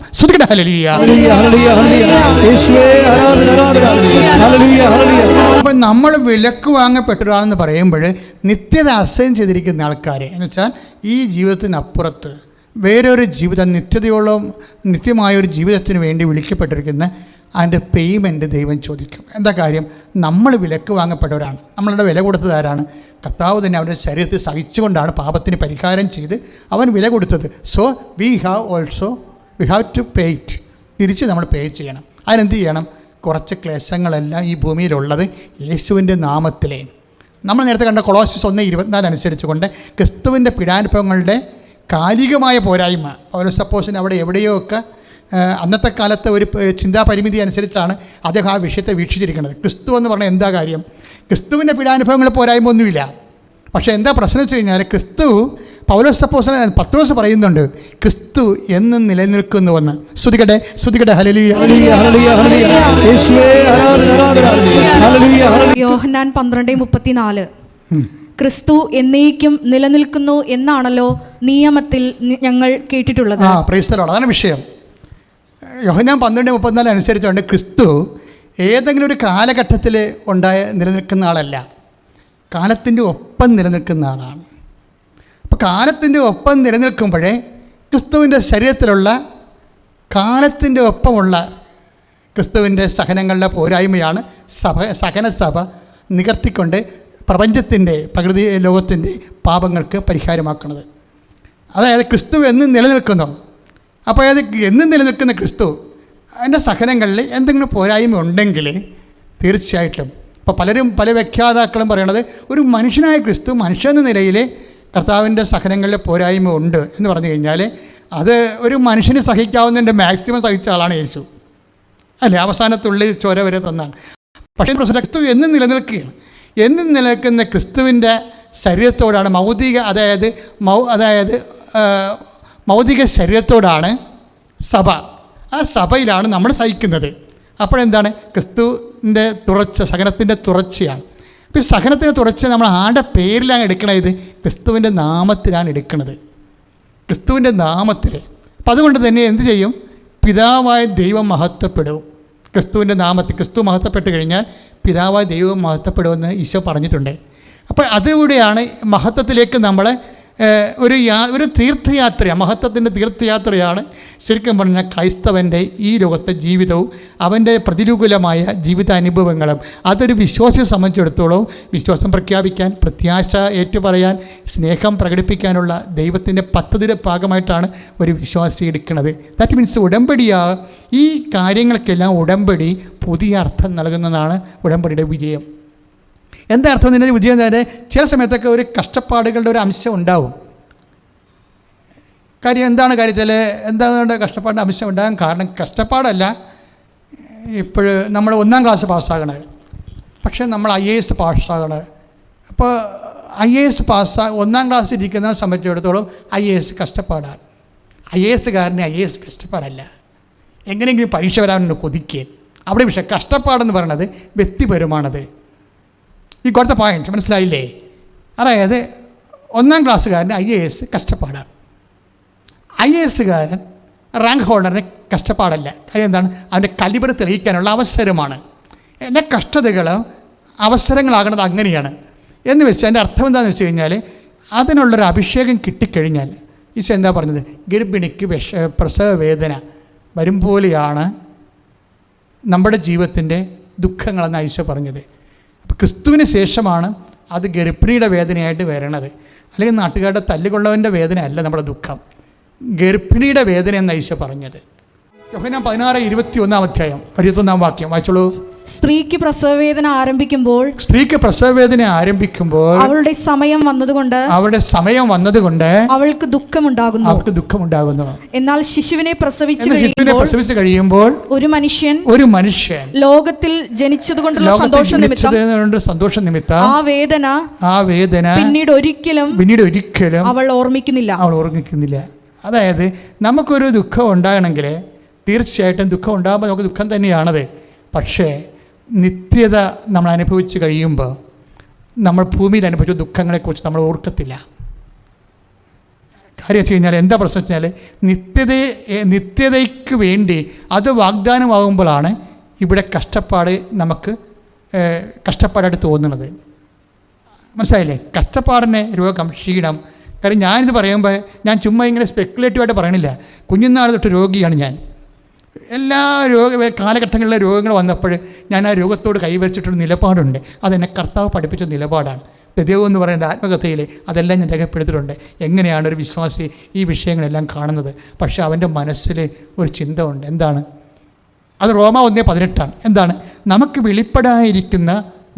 അപ്പോൾ നമ്മൾ വിലക്ക് വാങ്ങപ്പെട്ടതാണെന്ന് പറയുമ്പോൾ നിത്യത അസൈൻ ചെയ്തിരിക്കുന്ന ആൾക്കാരെ എന്ന് വെച്ചാൽ ഈ ജീവിതത്തിനപ്പുറത്ത് വേറൊരു ജീവിതം, നിത്യമായൊരു ജീവിതത്തിന് വേണ്ടി വിളിക്കപ്പെട്ടിരിക്കുന്ന അതിൻ്റെ പേയ്മെൻറ്റ് ദൈവം ചോദിക്കും. എന്താ കാര്യം? നമ്മൾ വിലക്ക് വാങ്ങപ്പെട്ടവരാണ്. നമ്മളുടെ വില കൊടുത്തത് ആരാണ്? കർത്താവ് തന്നെ അവൻ്റെ ശരീരത്തിൽ സഹിച്ചുകൊണ്ടാണ് പാപത്തിന് പരിഹാരം ചെയ്ത് അവൻ വില കൊടുത്തത്. So we have to pay it. തിരിച്ച് നമ്മൾ പേ ചെയ്യണം. അതിനെന്ത് ചെയ്യണം? കുറച്ച് ക്ലേശങ്ങളെല്ലാം ഈ ഭൂമിയിലുള്ളത് യേശുവിൻ്റെ നാമത്തിലേ. നമ്മൾ നേരത്തെ കണ്ട കൊളോസ്യസ് 1:24 അനുസരിച്ചുകൊണ്ട് ക്രിസ്തുവിൻ്റെ പീഡാനുഭവങ്ങളുടെ കാലികമായ പോരായ്മ, ഓരോ സപ്പോസിന് അവിടെ എവിടെയോ ഒക്കെ അന്നത്തെ കാലത്തെ ഒരു ചിന്താപരിമിതി അനുസരിച്ചാണ് അദ്ദേഹം ആ വിഷയത്തെ വീക്ഷിച്ചിരിക്കുന്നത്. ക്രിസ്തു എന്ന് പറഞ്ഞാൽ എന്താ കാര്യം? ക്രിസ്തുവിൻ്റെ പീഡാനുഭവങ്ങൾ പോരായ്മ ഒന്നുമില്ല. പക്ഷേ എന്താ പ്രശ്നം വെച്ച് കഴിഞ്ഞാൽ ക്രിസ്തു പൗലോസ് അപ്പോസ്തലൻ പത്രോസ് പറയുന്നുണ്ട് ക്രിസ്തു എന്നും നിലനിൽക്കുന്നുവെന്ന്. ശ്രുതികട്ടെ ഹല്ലേലൂയ. യോഹന്നാൻ 12:34 ക്രിസ്തു എന്നേക്കും നിലനിൽക്കുന്നു എന്നാണല്ലോ നിയമത്തിൽ ഞങ്ങൾ കേട്ടിട്ടുള്ളത്. Price the Lord. അതാണ് വിഷയം. യോഹന്നാൻ 12:34 അനുസരിച്ചുകൊണ്ട് ക്രിസ്തു ഏതെങ്കിലും ഒരു കാലഘട്ടത്തിൽ നിലനിൽക്കുന്ന ആളല്ല, കാലത്തിൻ്റെ ഒപ്പം നിലനിൽക്കുന്ന ആളാണ്. അപ്പോൾ കാലത്തിൻ്റെ ഒപ്പം നിലനിൽക്കുമ്പോഴേ ക്രിസ്തുവിൻ്റെ ശരീരത്തിലുള്ള കാലത്തിൻ്റെ ഒപ്പമുള്ള ക്രിസ്തുവിൻ്റെ സഹനങ്ങളുടെ പോരായ്മയാണ് സഹനസഭ നികർത്തിക്കൊണ്ട് പ്രപഞ്ചത്തിൻ്റെ പ്രകൃതി ലോകത്തിൻ്റെ പാപങ്ങൾക്ക് പരിഹാരമാക്കുന്നത്. അതായത് ക്രിസ്തു എന്നും നിലനിൽക്കുന്നു. അപ്പോൾ അത് എന്നും നിലനിൽക്കുന്ന ക്രിസ്തു അതിൻ്റെ സഹനങ്ങളിൽ എന്തെങ്കിലും പോരായ്മ ഉണ്ടെങ്കിൽ തീർച്ചയായിട്ടും ഇപ്പോൾ പല വ്യാഖ്യാതാക്കളും പറയണത് ഒരു മനുഷ്യനായ ക്രിസ്തു മനുഷ്യനെന്ന നിലയിൽ കർത്താവിൻ്റെ സഹനങ്ങളിൽ പോരായ്മ ഉണ്ട് എന്ന് പറഞ്ഞു കഴിഞ്ഞാൽ അത് ഒരു മനുഷ്യന് സഹിക്കാവുന്നതിൻ്റെ മാക്സിമം സഹിച്ച ആളാണ് യേശു അല്ലേ? അവസാനത്തുള്ളിൽ ചോര വരെ തന്നാണ്. പക്ഷേ ക്രിസ്തു എന്നും നിലനിൽക്കുകയാണ്. എന്നും നിലനിൽക്കുന്ന ക്രിസ്തുവിൻ്റെ ശരീരത്തോടാണ് മൗതിക ശരീരത്തോടാണ് സഭ. ആ സഭയിലാണ് നമ്മൾ സഹിക്കുന്നത്. അപ്പോഴെന്താണ്? ക്രിസ്തുവിൻ്റെ സഹനത്തിൻ്റെ തുടർച്ചയാണ്. അപ്പോൾ ഈ സഹനത്തിൻ്റെ തുടർച്ച നമ്മൾ ആരുടെ പേരിലാണ് എടുക്കണത്? ഇത് ക്രിസ്തുവിൻ്റെ നാമത്തിലാണ് എടുക്കുന്നത്, ക്രിസ്തുവിൻ്റെ നാമത്തിൽ. അപ്പം അതുകൊണ്ട് തന്നെ എന്ത് ചെയ്യും? പിതാവായ ദൈവം മഹത്വപ്പെടും. ക്രിസ്തുവിൻ്റെ നാമത്തിൽ ക്രിസ്തു മഹത്വപ്പെട്ട് കഴിഞ്ഞാൽ പിതാവായ ദൈവം മഹത്വപ്പെടുമെന്ന് ഈശോ പറഞ്ഞിട്ടുണ്ട്. അപ്പോൾ അതിലൂടെയാണ് മഹത്വത്തിലേക്ക് നമ്മളെ ഒരു തീർത്ഥയാത്രയാണ്, മഹത്വത്തിൻ്റെ തീർത്ഥയാത്രയാണ് ശരിക്കും പറഞ്ഞാൽ ക്രൈസ്തവൻ്റെ ഈ ലോകത്തെ ജീവിതവും അവൻ്റെ പ്രതികൂലമായ ജീവിതാനുഭവങ്ങളും. അതൊരു വിശ്വാസിയെ സംബന്ധിച്ചിടത്തോളം വിശ്വാസം പ്രഖ്യാപിക്കാൻ, പ്രത്യാശ ഏറ്റുപറയാൻ, സ്നേഹം പ്രകടിപ്പിക്കാനുള്ള ദൈവത്തിൻ്റെ പദ്ധതിയുടെ ഭാഗമായിട്ടാണ് ഒരു വിശ്വാസി എടുക്കുന്നത്. ദാറ്റ് മീൻസ് ഈ കാര്യങ്ങൾക്കെല്ലാം ഉടമ്പടി പുതിയ അർത്ഥം നൽകുന്നതാണ് ഉടമ്പടിയുടെ വിജയം. എന്താ അർത്ഥം? ഇതിൻ്റെ വിജയം തന്നെ ചില സമയത്തൊക്കെ ഒരു കഷ്ടപ്പാടുകളുടെ ഒരു അംശം ഉണ്ടാവും. എന്താണ് കാര്യത്തിൽ എന്താണ് കഷ്ടപ്പാടിൻ്റെ അംശം ഉണ്ടാകാൻ കാരണം? കഷ്ടപ്പാടല്ല, ഇപ്പോൾ നമ്മൾ 1ാം ക്ലാസ് പാസ്സാകണേ, പക്ഷേ നമ്മൾ IAS പാസ്സാകണേ. അപ്പോൾ IAS 1ാം ക്ലാസ് ഇരിക്കുന്ന സംബന്ധിച്ചിടത്തോളം IAS കഷ്ടപ്പാടാണ്. IASകാരന് IAS കഷ്ടപ്പാടല്ല, എങ്ങനെയെങ്കിലും പരീക്ഷ വരാനുണ്ട് കൊതിക്കുക. അവിടെ പക്ഷേ കഷ്ടപ്പാടെന്ന് പറയുന്നത് വ്യക്തിപരമാണത്. ഈ കൊടുത്ത പോയിന്റ് മനസ്സിലായില്ലേ? അതായത് 1ാം ക്ലാസ്സുകാരന് IAS കഷ്ടപ്പാടാണ്, IASകാരൻ റാങ്ക് ഹോൾഡറിന് കഷ്ടപ്പാടല്ല. കാര്യം എന്താണ്? അവൻ്റെ കലിബർ തെളിയിക്കാനുള്ള അവസരമാണ്. എല്ലാ കഷ്ടതകളും അവസരങ്ങളാകണത് അങ്ങനെയാണ് എന്ന് വെച്ചാൽ എൻ്റെ അർത്ഥം എന്താണെന്ന് വെച്ച് കഴിഞ്ഞാൽ അതിനുള്ളൊരു അഭിഷേകം കിട്ടിക്കഴിഞ്ഞാൽ ഈശോ എന്താ പറഞ്ഞത്? ഗർഭിണിക്ക് പ്രസവ വേദന വരും പോലെയാണ് നമ്മുടെ ജീവിതത്തിൻ്റെ ദുഃഖങ്ങളെന്ന് ഈശോ പറഞ്ഞത്. അപ്പോൾ ക്രിസ്തുവിന് ശേഷമാണ് അത് ഗർഭിണിയുടെ വേദനയായിട്ട് വരണത്. അല്ലെങ്കിൽ നാട്ടുകാരുടെ തല്ലുകൊള്ളവൻ്റെ വേദന അല്ല നമ്മുടെ ദുഃഖം, ഗർഭിണിയുടെ വേദന എന്ന് ഈശോ പറഞ്ഞത്. യോഹന്നാൻ 16:21 അധ്യായം 21 വാക്യം വായിച്ചോളൂ. സ്ത്രീക്ക് പ്രസവവേദന ആരംഭിക്കുമ്പോൾ അവളുടെ സമയം വന്നതുകൊണ്ട് അവൾക്ക് ദുഃഖമുണ്ടാകുന്നു. എന്നാൽ ശിശുവിനെ പ്രസവിച്ചു കഴിയുമ്പോൾ ഒരു മനുഷ്യൻ ലോകത്തിൽ ജനിച്ചതുകൊണ്ടുള്ള സന്തോഷ നിമിത്തം ആ വേദന പിന്നീട് ഒരിക്കലും അവൾ ഓർമ്മിക്കുന്നില്ല. അതായത് നമുക്കൊരു ദുഃഖം ഉണ്ടാകണമെങ്കിൽ തീർച്ചയായിട്ടും ദുഃഖം ഉണ്ടാകുമ്പോൾ നമുക്ക് ദുഃഖം തന്നെയാണത്. പക്ഷേ നിത്യത നമ്മൾ അനുഭവിച്ച് കഴിയുമ്പോൾ നമ്മൾ ഭൂമിയിൽ അനുഭവിച്ച ദുഃഖങ്ങളെക്കുറിച്ച് നമ്മൾ ഓർക്കത്തില്ല. കാര്യം വെച്ച് കഴിഞ്ഞാൽ എന്താ പ്രശ്നം വെച്ചാൽ നിത്യതയ്ക്ക് വേണ്ടി അത് വാഗ്ദാനമാകുമ്പോഴാണ് ഇവിടെ നമുക്ക് കഷ്ടപ്പാടായിട്ട് തോന്നുന്നത്. മനസ്സിലായില്ലേ? കഷ്ടപ്പാടിന് രോഗം, ക്ഷീണം, കാര്യം ഞാനിത് പറയുമ്പോൾ ഞാൻ ചുമ്മാ ഇങ്ങനെ സ്പെക്കുലേറ്റീവായിട്ട് പറയണില്ല. കുഞ്ഞുനാൾ തൊട്ട് രോഗിയാണ് ഞാൻ. എല്ലാ കാലഘട്ടങ്ങളിലെ രോഗങ്ങൾ വന്നപ്പോൾ ഞാൻ ആ രോഗത്തോട് കൈവച്ചിട്ടൊരു നിലപാടുണ്ട്. അതെന്നെ കർത്താവ് പഠിപ്പിച്ച നിലപാടാണ്. ദൈവം എന്ന് പറയേണ്ട ആത്മകഥയിൽ അതെല്ലാം ഞാൻ രേഖപ്പെടുത്തിയിട്ടുണ്ട്. എങ്ങനെയാണ് ഒരു വിശ്വാസി ഈ വിഷയങ്ങളെല്ലാം കാണുന്നത്. പക്ഷേ അവൻ്റെ മനസ്സിൽ ഒരു ചിന്ത ഉണ്ട്. എന്താണ് അത്? റോമ 1:18 എന്താണ്? നമുക്ക് വെളിപ്പെടാതിരിക്കുന്ന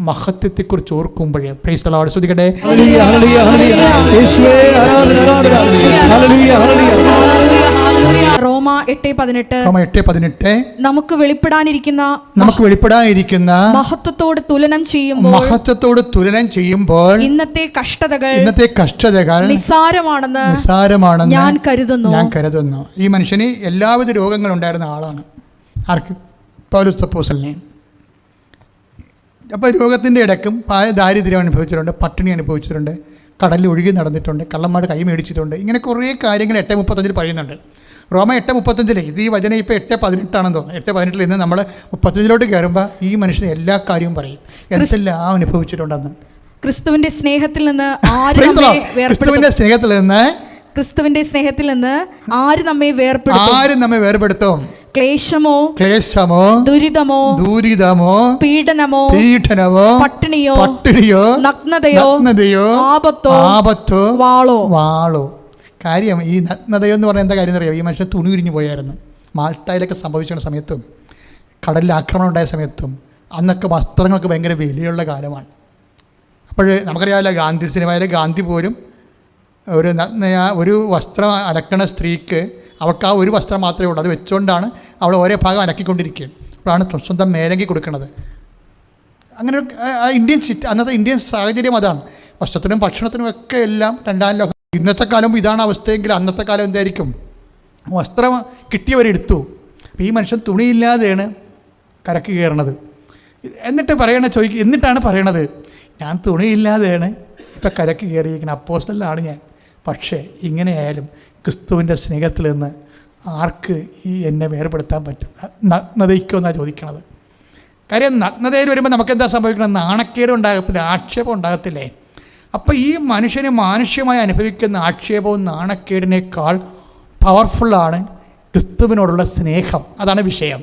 മഹത്വത്തെക്കുറിച്ച് ഓർക്കുമ്പോഴേ പ്രൈസ് ദി ലോർഡ് ശ്രദ്ധിക്കട്ടെ. റോമ 8:18 നമുക്ക് വെളിപ്പെടാനിരിക്കുന്ന മഹത്വത്തോട് തുലനം ചെയ്യുമ്പോൾ ഇന്നത്തെ കഷ്ടതകൾ നിസ്സാരമാണെന്ന് ഞാൻ കരുതുന്നു. ഈ മനുഷ്യന് എല്ലാവിധ രോഗങ്ങളുണ്ടായിരുന്ന ആളാണ്. ആർക്ക്? പൗലോസ് അപ്പോസ്തലനെ. അപ്പോൾ രോഗത്തിൻ്റെ ഇടയ്ക്കും ദാരിദ്ര്യം അനുഭവിച്ചിട്ടുണ്ട്, പട്ടിണി അനുഭവിച്ചിട്ടുണ്ട്, കടലിൽ ഒഴുകി നടന്നിട്ടുണ്ട്, കള്ളന്മാർ കൈ മേടിച്ചിട്ടുണ്ട്. ഇങ്ങനെ കുറേ കാര്യങ്ങൾ 8:35 പറയുന്നുണ്ട്. റോമ 8:35 ഇത് ഈ വചനം ഇപ്പോൾ 8:18 തോന്നുന്നു. 8:18 നിന്ന് നമ്മൾ 35 കയറുമ്പോൾ ഈ മനുഷ്യന് എല്ലാ കാര്യവും പറയും, എന്തെല്ലാം അനുഭവിച്ചിട്ടുണ്ടെന്ന്. ക്രിസ്തുവിന്റെ സ്നേഹത്തിൽ നിന്ന് ആര് നമ്മെ വേർപെടുത്തും? ക്ലേശമോ ദുരിതമോ പീഡനമോ പട്ടിണിയോ നഗ്നതയോ ആപത്തോ വാളോ. കാര്യം ഈ നഗ്നതയെന്ന് പറഞ്ഞാൽ എന്താ കാര്യം എന്നറിയാം? ഈ മനുഷ്യൻ തുണി ഉരിഞ്ഞു പോയായിരുന്നു. മാൾട്ടയിലൊക്കെ സംഭവിച്ച സമയത്തും കടലിൽ ആക്രമണം ഉണ്ടായ സമയത്തും അന്നൊക്കെ വസ്ത്രങ്ങൾക്ക് ഭയങ്കര വിലയുള്ള കാലമാണ്. അപ്പോൾ നമുക്കറിയാമല്ലോ, ഗാന്ധി സിനിമയിലെ ഗാന്ധി പോലും ഒരു വസ്ത്രം അലക്കണ സ്ത്രീക്ക് അവൾക്ക് ആ ഒരു വസ്ത്രം മാത്രമേ ഉള്ളൂ. അത് വെച്ചുകൊണ്ടാണ് അവൾ ഓരോ ഭാഗം അലക്കിക്കൊണ്ടിരിക്കുകയാണ്. അപ്പോഴാണ് സ്വന്തം മേലങ്കി കൊടുക്കുന്നത്. അങ്ങനെ അന്നത്തെ ഇന്ത്യൻ സാഹചര്യം അതാണ്. വസ്ത്രത്തിനും ഭക്ഷണത്തിനും ഒക്കെ എല്ലാം രണ്ടാം ലോകം. ഇന്നത്തെ കാലം ഇതാണ് അവസ്ഥയെങ്കിൽ അന്നത്തെ കാലം എന്തായിരിക്കും? വസ്ത്രം കിട്ടിയവരെടുത്തു. അപ്പോൾ ഈ മനുഷ്യൻ തുണിയില്ലാതെയാണ് കരക്ക് കയറണത്. എന്നിട്ടാണ് പറയണത്, ഞാൻ തുണിയില്ലാതെയാണ് ഇപ്പം കരക്ക് കയറിയിരിക്കുന്നത്, അപ്പോസ്തലനാണ് ഞാൻ. പക്ഷേ ഇങ്ങനെയായാലും ക്രിസ്തുവിൻ്റെ സ്നേഹത്തിൽ നിന്ന് ആർക്ക് എന്നെ വേർപെടുത്താൻ പറ്റും? നഗ്നതയ്ക്കോ എന്നാണ് ചോദിക്കണത്. കാര്യം നഗ്നതയിൽ വരുമ്പോൾ നമുക്കെന്താ സംഭവിക്കണം? നാണക്കേട് ഉണ്ടാകത്തില്ല, ആക്ഷേപം ഉണ്ടാകത്തില്ലേ? അപ്പോൾ ഈ മനുഷ്യന് മാനുഷ്യമായി അനുഭവിക്കുന്ന ആക്ഷേപവും നാണക്കേടിനേക്കാൾ പവർഫുള്ളാണ് ക്രിസ്തുവിനോടുള്ള സ്നേഹം. അതാണ് വിഷയം.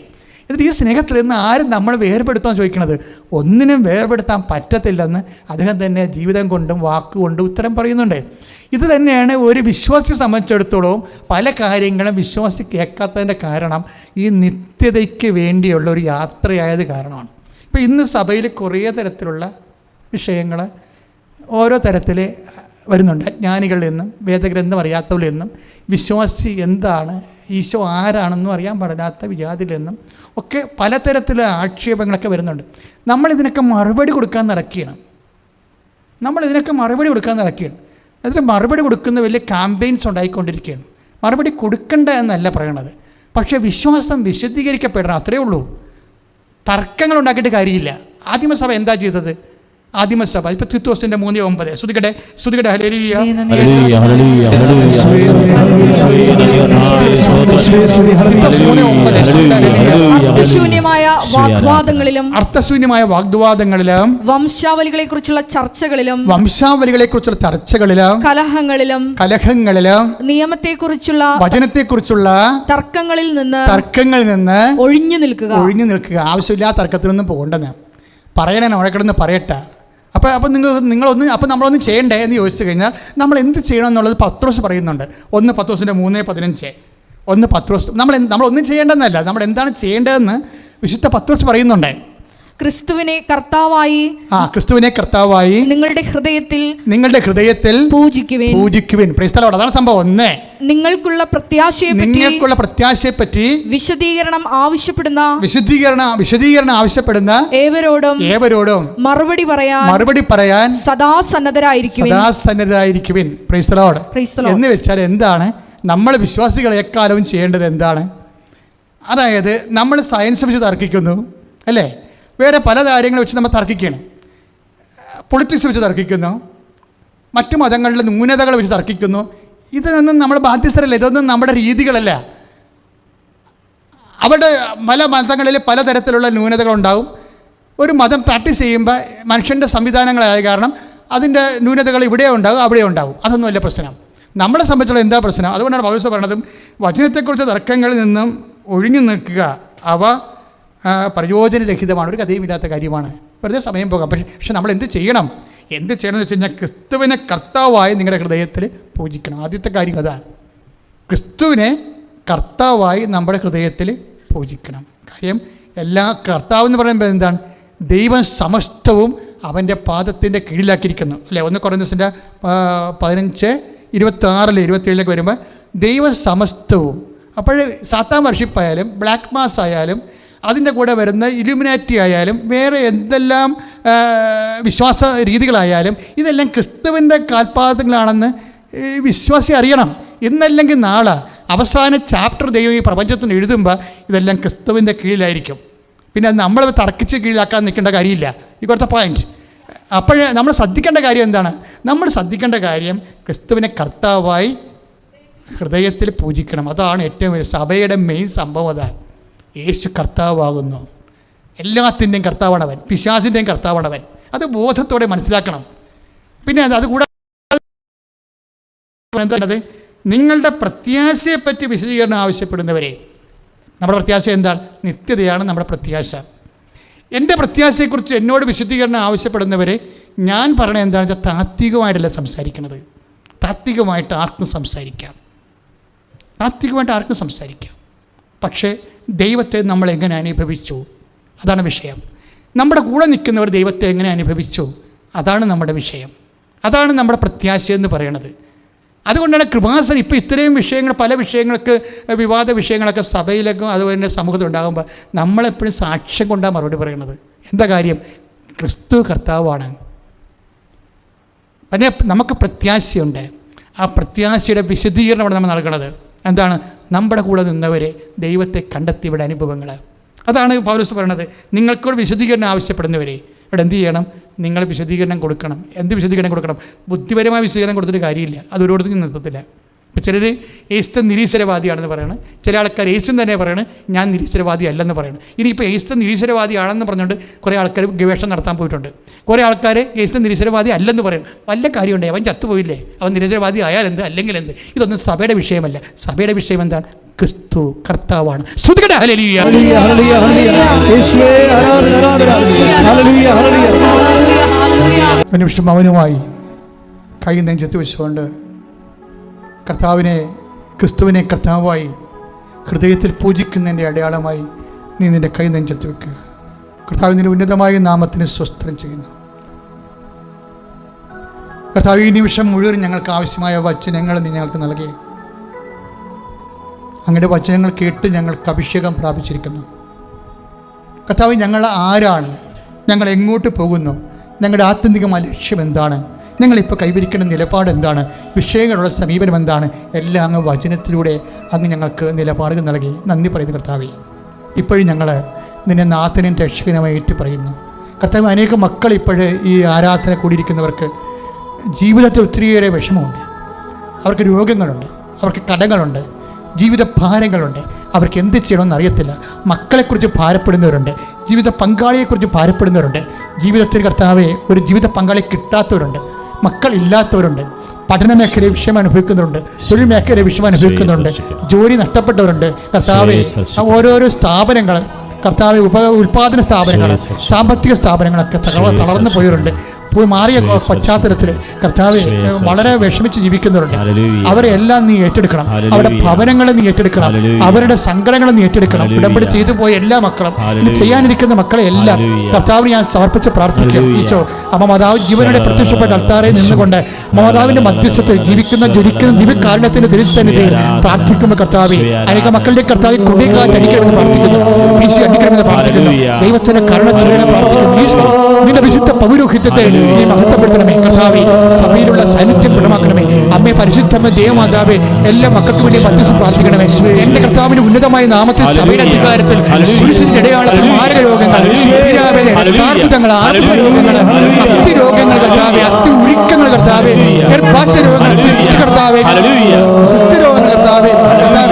എന്നിട്ട് ഈ സ്നേഹത്തിൽ നിന്ന് ആരും നമ്മൾ വേർപെടുത്താൻ ചോദിക്കുന്നത്? ഒന്നിനും വേർപെടുത്താൻ പറ്റത്തില്ലെന്ന് അദ്ദേഹം തന്നെ ജീവിതം കൊണ്ടും വാക്കുകൊണ്ടും ഉത്തരം പറയുന്നുണ്ട്. ഇത് തന്നെയാണ് ഒരു വിശ്വാസിയെ സംബന്ധിച്ചിടത്തോളം പല കാര്യങ്ങളും വിശ്വാസി കേൾക്കാത്തതിൻ്റെ കാരണം ഈ നിത്യതയ്ക്ക് വേണ്ടിയുള്ള ഒരു യാത്രയായത് കാരണമാണ്. ഇപ്പോൾ ഇന്ന് സഭയിൽ കുറേ തരത്തിലുള്ള വിഷയങ്ങൾ ഓരോ തരത്തിൽ വരുന്നുണ്ട്. അജ്ഞാനികളിൽ നിന്നും വേദഗ്രന്ഥം അറിയാത്തവരിൽ നിന്നും വിശ്വാസി എന്താണ്, ഈശോ ആരാണെന്നും അറിയാൻ പാടില്ലാത്ത വിജാതിയിൽ നിന്നും ഒക്കെ പലതരത്തിലുള്ള ആക്ഷേപങ്ങളൊക്കെ വരുന്നുണ്ട്. നമ്മളിതിനൊക്കെ മറുപടി കൊടുക്കാൻ നടക്കുകയാണ്. അതിന് മറുപടി കൊടുക്കുന്ന വലിയ ക്യാമ്പയിൻസ് ഉണ്ടായിക്കൊണ്ടിരിക്കുകയാണ്. മറുപടി കൊടുക്കണ്ട എന്നല്ല പറയണത്, പക്ഷേ വിശ്വാസം വിശദീകരിക്കപ്പെടണം, അത്രയേ ഉള്ളൂ. തർക്കങ്ങൾ ഉണ്ടാക്കിയിട്ട് കാര്യമില്ല. ആദിമസഭ എന്താ ചെയ്തത്? ആദിമസഭ ഇപ്പോൾ തിത്തോസിൻ്റെ 3:9 ശ്രുതികട്ടെ ഹല്ലേലൂയ. അർത്ഥശൂന്യമായ വാഗ്വാദങ്ങളിലും വംശാവലികളെക്കുറിച്ചുള്ള ചർച്ചകളിലും കലഹങ്ങളിലും നിയമത്തെക്കുറിച്ചുള്ള വചനത്തെക്കുറിച്ചുള്ള തർക്കങ്ങളിൽ നിന്ന് ഒഴിഞ്ഞു നിൽക്കുക. ആവശ്യമില്ലാത്ത തർക്കത്തിനൊന്നും പോകണ്ടെന്ന് പറയണേ, അവിടെ കിടന്ന് പറയട്ടെ. അപ്പോൾ നമ്മളൊന്നും ചെയ്യണ്ടേ എന്ന് ചോദിച്ചു കഴിഞ്ഞാൽ നമ്മൾ എന്ത് ചെയ്യണം എന്നുള്ളത് പത്രോസ് പറയുന്നുണ്ട്. 1 പത്രോസിൻ്റെ 3:15 നമ്മളൊന്നും ചെയ്യേണ്ടെന്നല്ല, നമ്മൾ എന്താണ് ചെയ്യേണ്ടതെന്ന് വിശുദ്ധ പത്രോസ് പറയുന്നുണ്ട്. ക്രിസ്തുവിനെ കർത്താവായി നിങ്ങളുടെ ഹൃദയത്തിൽ പൂജിക്കുവിൻ. Price the Lord. അതാണ് സംഭവം. ഒന്ന്, നിങ്ങൾക്കുള്ള പ്രത്യാശയെപ്പറ്റി വിശദീകരണം ആവശ്യപ്പെടുന്ന ഏവരോടും മറുപടി പറയാൻ സദാ സന്നദ്ധരായിരിക്കുവിൻ. Price the Lord. എന്ന് വെച്ചാൽ എന്താണ്? നമ്മൾ വിശ്വാസികൾ എക്കാലവും ചെയ്യേണ്ടത് എന്താണ്? അതായത് നമ്മൾ സയൻസ് വെച്ച് തർക്കിക്കുന്നു അല്ലേ? വേറെ പല കാര്യങ്ങൾ വെച്ച് നമ്മൾ തർക്കിക്കുകയാണ്. പൊളിറ്റിക്സ് വെച്ച് തർക്കിക്കുന്നു, മറ്റു മതങ്ങളിലെ ന്യൂനതകൾ വെച്ച് തർക്കിക്കുന്നു. ഇതൊന്നും നമ്മൾ ബാധ്യസ്ഥരല്ല, ഇതൊന്നും നമ്മുടെ രീതികളല്ല. അവിടെ പല മതങ്ങളിൽ പലതരത്തിലുള്ള ന്യൂനതകളുണ്ടാവും. ഒരു മതം പ്രാക്ടീസ് ചെയ്യുമ്പോൾ മനുഷ്യൻ്റെ സംവിധാനങ്ങളായ കാരണം അതിൻ്റെ ന്യൂനതകൾ ഇവിടെ ഉണ്ടാകും, അവിടെ ഉണ്ടാകും. അതൊന്നുമല്ല പ്രശ്നം. നമ്മളെ സംബന്ധിച്ചുള്ള എന്താ പ്രശ്നം? അതുകൊണ്ടാണ് പൗലോസ് പറയുന്നതും വചനത്തെക്കുറിച്ച് തർക്കങ്ങളിൽ നിന്നും ഒഴിഞ്ഞു നിൽക്കുക, അവ പ്രയോജനരഹിതമാണ്, ഒരു കഥയുമില്ലാത്ത കാര്യമാണ്, വെറുതെ സമയം പോകാം. പക്ഷെ നമ്മൾ എന്ത് ചെയ്യണം എന്ന് വെച്ച് കഴിഞ്ഞാൽ ക്രിസ്തുവിനെ കർത്താവായി നിങ്ങളുടെ ഹൃദയത്തിൽ പൂജിക്കണം. ആദ്യത്തെ കാര്യം അതാണ്, ക്രിസ്തുവിനെ കർത്താവായി നമ്മുടെ ഹൃദയത്തിൽ പൂജിക്കണം. കാര്യം എല്ലാ കർത്താവ് എന്ന് പറയുമ്പോൾ എന്താണ്? ദൈവം സമസ്തവും അവൻ്റെ പാദത്തിൻ്റെ കീഴിലാക്കിയിരിക്കുന്നു അല്ലേ? 1 കൊരിന്ത്യസിൻ്റെ 15:26-27 വരുമ്പോൾ ദൈവം സമസ്തവും. അപ്പോൾ സാത്താൻ വർഷിപ്പായാലും ബ്ലാക്ക് മാസ് ആയാലും അതിൻ്റെ കൂടെ വരുന്ന ഇലുമിനാറ്റി ആയാലും വേറെ എന്തെല്ലാം വിശ്വാസ രീതികളായാലും ഇതെല്ലാം ക്രിസ്തുവിൻ്റെ കാൽപാദങ്ങളാണെന്ന് വിശ്വാസി അറിയണം. ഇന്നല്ലെങ്കിൽ നാളെ അവസാന ചാപ്റ്റർ ദൈവം ഈ പ്രപഞ്ചത്തിന് എഴുതുമ്പോൾ ഇതെല്ലാം ക്രിസ്തുവിൻ്റെ കീഴിലായിരിക്കും. പിന്നെ അത് നമ്മൾ തർക്കിച്ച് കീഴിലാക്കാൻ നിൽക്കേണ്ട കാര്യമില്ല. ഈ കുറച്ച് പോയിൻറ്റ്. അപ്പോൾ നമ്മൾ ശ്രദ്ധിക്കേണ്ട കാര്യം എന്താണ്? നമ്മൾ ശ്രദ്ധിക്കേണ്ട കാര്യം ക്രിസ്തുവിനെ കർത്താവായി ഹൃദയത്തിൽ പൂജിക്കണം. അതാണ് ഏറ്റവും വലിയ സഭയുടെ മെയിൻ സംഭവം. അതാണ് യേശു കർത്താവാകുന്നു. എല്ലാത്തിൻ്റെയും കർത്താവാണവൻ, പിശാചിൻ്റെയും കർത്താവാണവൻ. അത് ബോധത്തോടെ മനസ്സിലാക്കണം. പിന്നെ അതുകൂടാതെ എന്താണ്? നിങ്ങളുടെ പ്രത്യാശയെപ്പറ്റി വിശദീകരണം ആവശ്യപ്പെടുന്നവരെ, നമ്മുടെ പ്രത്യാശ എന്താണ്? നിത്യതയാണ് നമ്മുടെ പ്രത്യാശ. എൻ്റെ പ്രത്യാശയെക്കുറിച്ച് എന്നോട് വിശദീകരണം ആവശ്യപ്പെടുന്നവരെ ഞാൻ പറയണത് എന്താണെന്ന് വെച്ചാൽ താത്വികമായിട്ടല്ല സംസാരിക്കുന്നത്. താത്വികമായിട്ട് ആർക്കും സംസാരിക്കാം, താത്വികമായിട്ട് ആർക്കും സംസാരിക്കാം. പക്ഷേ ദൈവത്തെ നമ്മൾ എങ്ങനെ അനുഭവിച്ചു, അതാണ് വിഷയം. നമ്മുടെ കൂടെ നിൽക്കുന്നവർ ദൈവത്തെ എങ്ങനെ അനുഭവിച്ചു, അതാണ് നമ്മുടെ വിഷയം. അതാണ് നമ്മുടെ പ്രത്യാശ എന്ന് പറയണത്. അതുകൊണ്ടാണ് കൃപാസനം ഇപ്പോൾ ഇത്രയും വിഷയങ്ങൾ, പല വിഷയങ്ങൾക്ക് വിവാദ വിഷയങ്ങളൊക്കെ സഭയിലേക്കും അതുപോലെ സമൂഹത്തിൽ ഉണ്ടാകുമ്പോൾ നമ്മളെപ്പോഴും സാക്ഷ്യം കൊണ്ടാണ് മറുപടി പറയുന്നത്. എന്താ കാര്യം? ക്രിസ്തു കർത്താവാണ്. പിന്നെ നമുക്ക് പ്രത്യാശയുണ്ട്. ആ പ്രത്യാശയുടെ വിശദീകരണമാണ് നമ്മൾ നൽകുന്നത്. എന്താണ്? നമ്മുടെ കൂടെ നിന്നവരെ ദൈവത്തെ കണ്ടെത്തിയവരുടെ അനുഭവങ്ങൾ. അതാണ് പൗലോസ് പറയണത്. നിങ്ങൾക്കൊരു വിശദീകരണം ആവശ്യപ്പെടുന്നവരെ ഇവിടെ എന്ത് ചെയ്യണം? നിങ്ങൾ വിശദീകരണം കൊടുക്കണം. എന്ത് വിശദീകരണം കൊടുക്കണം? ബുദ്ധിപരമായ വിശദീകരണം കൊടുത്തിട്ട് കാര്യമില്ല, അത് ഒരിടത്തും നിർത്തത്തില്ല. ഇപ്പോൾ ചിലർ ഏസ്തൻ നിരീശ്വരവാദിയാണെന്ന് പറയണം, ചില ആൾക്കാർ ഏസ്തൻ തന്നെ പറയണം ഞാൻ നിരീശ്വരവാദി അല്ലെന്ന് പറയണം. ഇനിയിപ്പോൾ ഏസ്തൻ നിരീശ്വരവാദിയാണെന്ന് പറഞ്ഞുകൊണ്ട് കുറേ ആൾക്കാർ ഗവേഷണം നടത്താൻ പോയിട്ടുണ്ട്. കുറേ ആൾക്കാർ ഏസ്തൻ നിരീശ്വരവാദി അല്ലെന്ന് പറയണം. വല്ല കാര്യമുണ്ടേ? അവൻ ചത്തുപോയില്ലേ? അവൻ നിരീശ്വരവാദി ആയാൽ എന്ത്, അല്ലെങ്കിൽ എന്ത്? ഇതൊന്നും സഭയുടെ വിഷയമല്ല. സഭയുടെ വിഷയം എന്താണ്? ക്രിസ്തു കർത്താവാണ്. ഒരു നിമിഷം മൗനമായി കൈ നെഞ്ചത്ത് വെച്ചുകൊണ്ട് കർത്താവിനെ, ക്രിസ്തുവിനെ കർത്താവായി ഹൃദയത്തിൽ പൂജിക്കുന്നതിൻ്റെ അടയാളമായി നീ നിൻ്റെ കൈ നെഞ്ചത്ത് വെക്കുക. കർത്താവിൻ്റെ ഉന്നതമായ നാമത്തിന് സ്വസ്ത്രം ചെയ്യുന്നു. കർത്താവ്, ഈ നിമിഷം മുഴുവൻ ഞങ്ങൾക്ക് ആവശ്യമായ വചനങ്ങൾ നീ ഞങ്ങൾക്ക് നൽകി. അങ്ങയുടെ വചനങ്ങൾ കേട്ട് ഞങ്ങൾക്ക് അഭിഷേകം പ്രാപിച്ചിരിക്കുന്നു. കർത്താവ്, ഞങ്ങൾ ആരാണ്? ഞങ്ങൾ എങ്ങോട്ട് പോകുന്നു? ഞങ്ങളുടെ ആത്യന്തികമായ ലക്ഷ്യം എന്താണ്? ഞങ്ങളിപ്പോൾ കൈവരിക്കേണ്ട നിലപാട് എന്താണ്? വിഷയങ്ങളുള്ള സമീപനം എന്താണ്? എല്ലാം അങ്ങ് വചനത്തിലൂടെ അങ്ങ് ഞങ്ങൾക്ക് നിലപാടുകൾ നൽകി. നന്ദി പറയുന്നു കർത്താവേ. ഇപ്പോഴും ഞങ്ങൾ നിന്നെ നാഥനും രക്ഷകനുമായി ഏറ്റു പറയുന്നു. കർത്താവ്, അനേകം മക്കൾ ഇപ്പോഴ് ഈ ആരാധന കൂടിയിരിക്കുന്നവർക്ക് ജീവിതത്തിൽ ഒത്തിരിയേറെ വിഷമമുണ്ട്. അവർക്ക് രോഗങ്ങളുണ്ട്, അവർക്ക് കടങ്ങളുണ്ട്, ജീവിത ഭാരങ്ങളുണ്ട്. അവർക്ക് എന്ത് ചെയ്യണമെന്ന് അറിയത്തില്ല. മക്കളെക്കുറിച്ച് ഭാരപ്പെടുന്നവരുണ്ട്, ജീവിത പങ്കാളിയെക്കുറിച്ച് ഭാരപ്പെടുന്നവരുണ്ട്. ജീവിതത്തിൽ കർത്താവെ ഒരു ജീവിത പങ്കാളി കിട്ടാത്തവരുണ്ട്, മക്കളില്ലാത്തവരുണ്ട്, പഠന മേഖലയിൽ വിഷയം അനുഭവിക്കുന്നുണ്ട്, തൊഴിൽ മേഖലയിൽ വിഷയം അനുഭവിക്കുന്നുണ്ട്, ജോലി നഷ്ടപ്പെട്ടവരുണ്ട്. കർത്താവെ, ഓരോരോ സ്ഥാപനങ്ങൾ, കർത്താവെ, ഉൽപാദന സ്ഥാപനങ്ങൾ, സാമ്പത്തിക സ്ഥാപനങ്ങളൊക്കെ തളർന്നു പോയവരുണ്ട്. മാറിയ പശ്ചാത്തലത്തിൽ കർത്താവെ വളരെ വിഷമിച്ച് ജീവിക്കുന്നവരുണ്ട്. അവരെ എല്ലാം നീ ഏറ്റെടുക്കണം. അവരുടെ ഭവനങ്ങളെ നീ ഏറ്റെടുക്കണം. അവരുടെ സങ്കടങ്ങളെ നീ ഏറ്റെടുക്കണം. ഉടമ്പടി ചെയ്തു പോയ എല്ലാ മക്കളും, ഇനി ചെയ്യാനിരിക്കുന്ന മക്കളെ എല്ലാം കർത്താവിന് ഞാൻ സമർപ്പിച്ച് പ്രാർത്ഥിക്കും. ഈശോ, അമ്മ മാതാവ് ജീവനോടെ പ്രത്യക്ഷപ്പെട്ട അൾത്താരയിൽ നിന്നുകൊണ്ട് മാതാവിന്റെ മധ്യസ്ഥത്തിൽ ജീവിക്കുന്ന ജ്വലിക്കുന്ന ദിവ്യകാരുണ്യത്തിന്റെ ദുരിതസന്നിധിയിൽ പ്രാർത്ഥിക്കുമ്പോൾ കർത്താവെ, അനേക മക്കളുടെ കർത്താവ് കൊടികാറ്റ് അടിക്കണമെന്ന് പ്രാർത്ഥിക്കുന്നു, വീശി അടിക്കണമെന്ന് പ്രാർത്ഥിക്കുന്നു. ദൈവത്തിന്റെ കരുണ ചൊരിയണം പ്രാർത്ഥിക്കുന്നു. ഈശോ, നിന്റെ വിശുദ്ധ പൗരോഹിത്യത്തെ നീ മഹത്വപ്പെടുത്തണമേ. കർത്താവേ, സഭയിലുള്ള സാന്നിധ്യം ദൃഢമാക്കണമേ. അമ്മേ, പരിശുദ്ധമേ, ദേവമാതാവേ, എല്ലാ മക്കൾക്ക് വേണ്ടി മധ്യസ്ഥം പ്രാർത്ഥിക്കണമേ. എന്റെ കർത്താവിന്റെ ഉന്നതമായ നാമത്തിൽ സഭയുടെ അധികാരത്തിൽ പുരുഷന്റെ ഇടയാളത്തിൽ മാരക രോഗങ്ങൾ, ആർബുദങ്ങൾ, ആർബുദ രോഗങ്ങൾ, അസ്ഥി രോഗങ്ങൾ കർത്താവേ, അസ്ഥി ഉരുക്കങ്ങൾ കർത്താവേ, ഗർഭാശയ രോഗങ്ങൾ കർത്താവേ, സിസ്റ്റ് രോഗങ്ങൾ കർത്താവേ,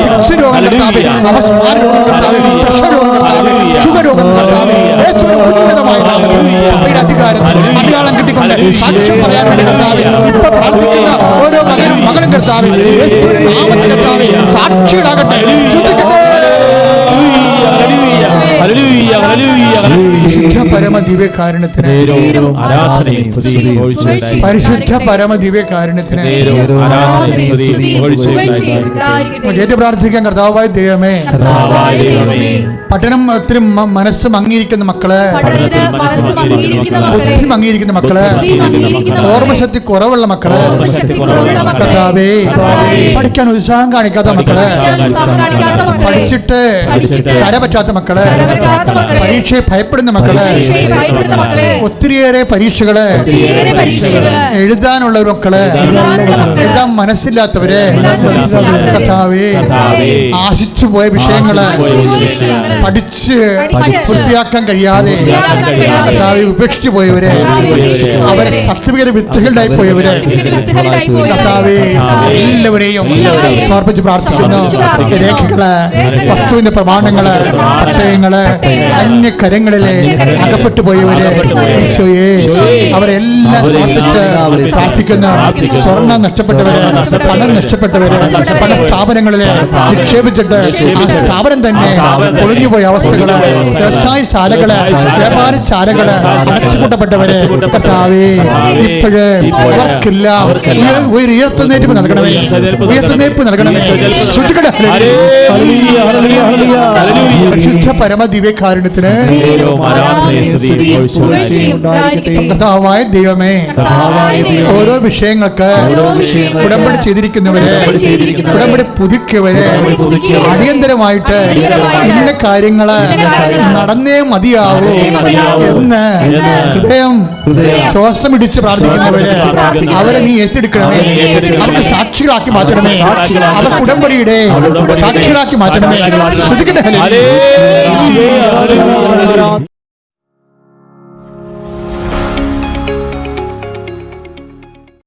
ഫിക്സ് രോഗം കർത്താവേ, അപസ്മാര രോഗം കർത്താവേ, പ്രഷർ രോഗം കർത്താവേ, ഷുഗർ രോഗം കർത്താവേ, ഉന്നതമായ നാമത്തിൽ സഭയുടെ അധികാരത്തിൽ അടയാളം കിട്ടിക്കൊണ്ട് സാക്ഷ്യം പറയാൻ വേണ്ടി കർത്താവേ, ഇപ്പൊ പ്രാർത്ഥിക്കുന്ന ഓരോ മകനും മകളും കർത്താവേ. യേശുവിന്റെ നാമത്തിൽ കർത്താവേ സാക്ഷികളാകട്ടെ. പരിശുദ്ധ പരമ ദിവ്യകാരുണ്യത്തിന് പരിശുദ്ധ പരമ ദിവ്യകാരുണ്യത്തിന് ഏറ്റു പ്രാർത്ഥിക്കാൻ. കർത്താവായ ദൈവമേ, പഠനത്തിന് മനസ്സ് മങ്ങിയിരിക്കുന്ന മക്കള്, ബുദ്ധി മങ്ങിയിരിക്കുന്ന മക്കള്, ഓർമ്മശക്തി കുറവുള്ള മക്കള്, കർത്താവേ പഠിക്കാൻ ഉത്സാഹം കാണിക്കാത്ത മക്കള്, പഠിച്ചിട്ട് കരപറ്റാത്ത മക്കള്, പരീക്ഷയെ ഭയപ്പെടുന്ന മക്കള്, ഒത്തിരിയേറെ പരീക്ഷകള് എഴുതാനുള്ള മക്കള്, എഴുതാൻ മനസ്സില്ലാത്തവര്, കർത്താവേ ആശിച്ചു പോയ വിഷയങ്ങള് പഠിച്ച് പൂർത്തിയാക്കാൻ കഴിയാതെ കർത്താവേ ഉപേക്ഷിച്ചു പോയവര്, അവരെ സർട്ടിഫിക്കറ്റ് വിത്തുകളായി പോയവര്, കർത്താവേ എല്ലാവരെയും സമർപ്പിച്ച് പ്രാർത്ഥിക്കുന്നു. രേഖകള്, വസ്തുവിന്റെ പ്രമാണങ്ങള്, പട്ടയങ്ങള്, അന്യകരങ്ങളിലെ അകപ്പെട്ടു പോയവര്, ഈശോയെ അവരെല്ലാം സമർപ്പിച്ച് പ്രാർത്ഥിക്കുന്നു. സ്വർണം നഷ്ടപ്പെട്ടവര്, പണം നഷ്ടപ്പെട്ടവര്, പല സ്ഥാപനങ്ങളില് നിക്ഷേപിച്ചിട്ട് ആ സ്ഥാപനം തന്നെ പൊളിഞ്ഞുപോയ അവസ്ഥകള്, വ്യവസായശാലകള്, വ്യാപാരശാലകള് അടച്ചുപൂട്ടപ്പെട്ടവര്, കർത്താവേ ഇപ്പോഴ് അവർക്കെല്ലാം ഉയർത്തുന്നേൽപ്പ് നൽകണമേ, ഉയർത്തുന്നേൽപ്പ് നൽകണമേ. പരിശുദ്ധ പരമ ദിവ്യകാരുണ്യത്തിന് കർത്താവായ ദൈവമേ, ഓരോ വിഷയങ്ങൾക്ക് ഉടമ്പടി ചെയ്തിരിക്കുന്നവര്, ഉടമ്പടി പുതുക്കിയവര്, അടിയന്തരമായിട്ട് ഇന്ന കാര്യങ്ങള് നടന്നേ മതിയാവൂ എന്ന് ഹൃദയം ശ്വാസമിടിച്ച് പ്രാർത്ഥിക്കുന്നവര്, അവരെ നീ ഏറ്റെടുക്കണമേ. അവർക്ക് സാക്ഷികളാക്കി മാറ്റണമേ. അവർക്ക് ഉടമ്പടിയുടെ സാക്ഷികളാക്കി മാറ്റണമേ.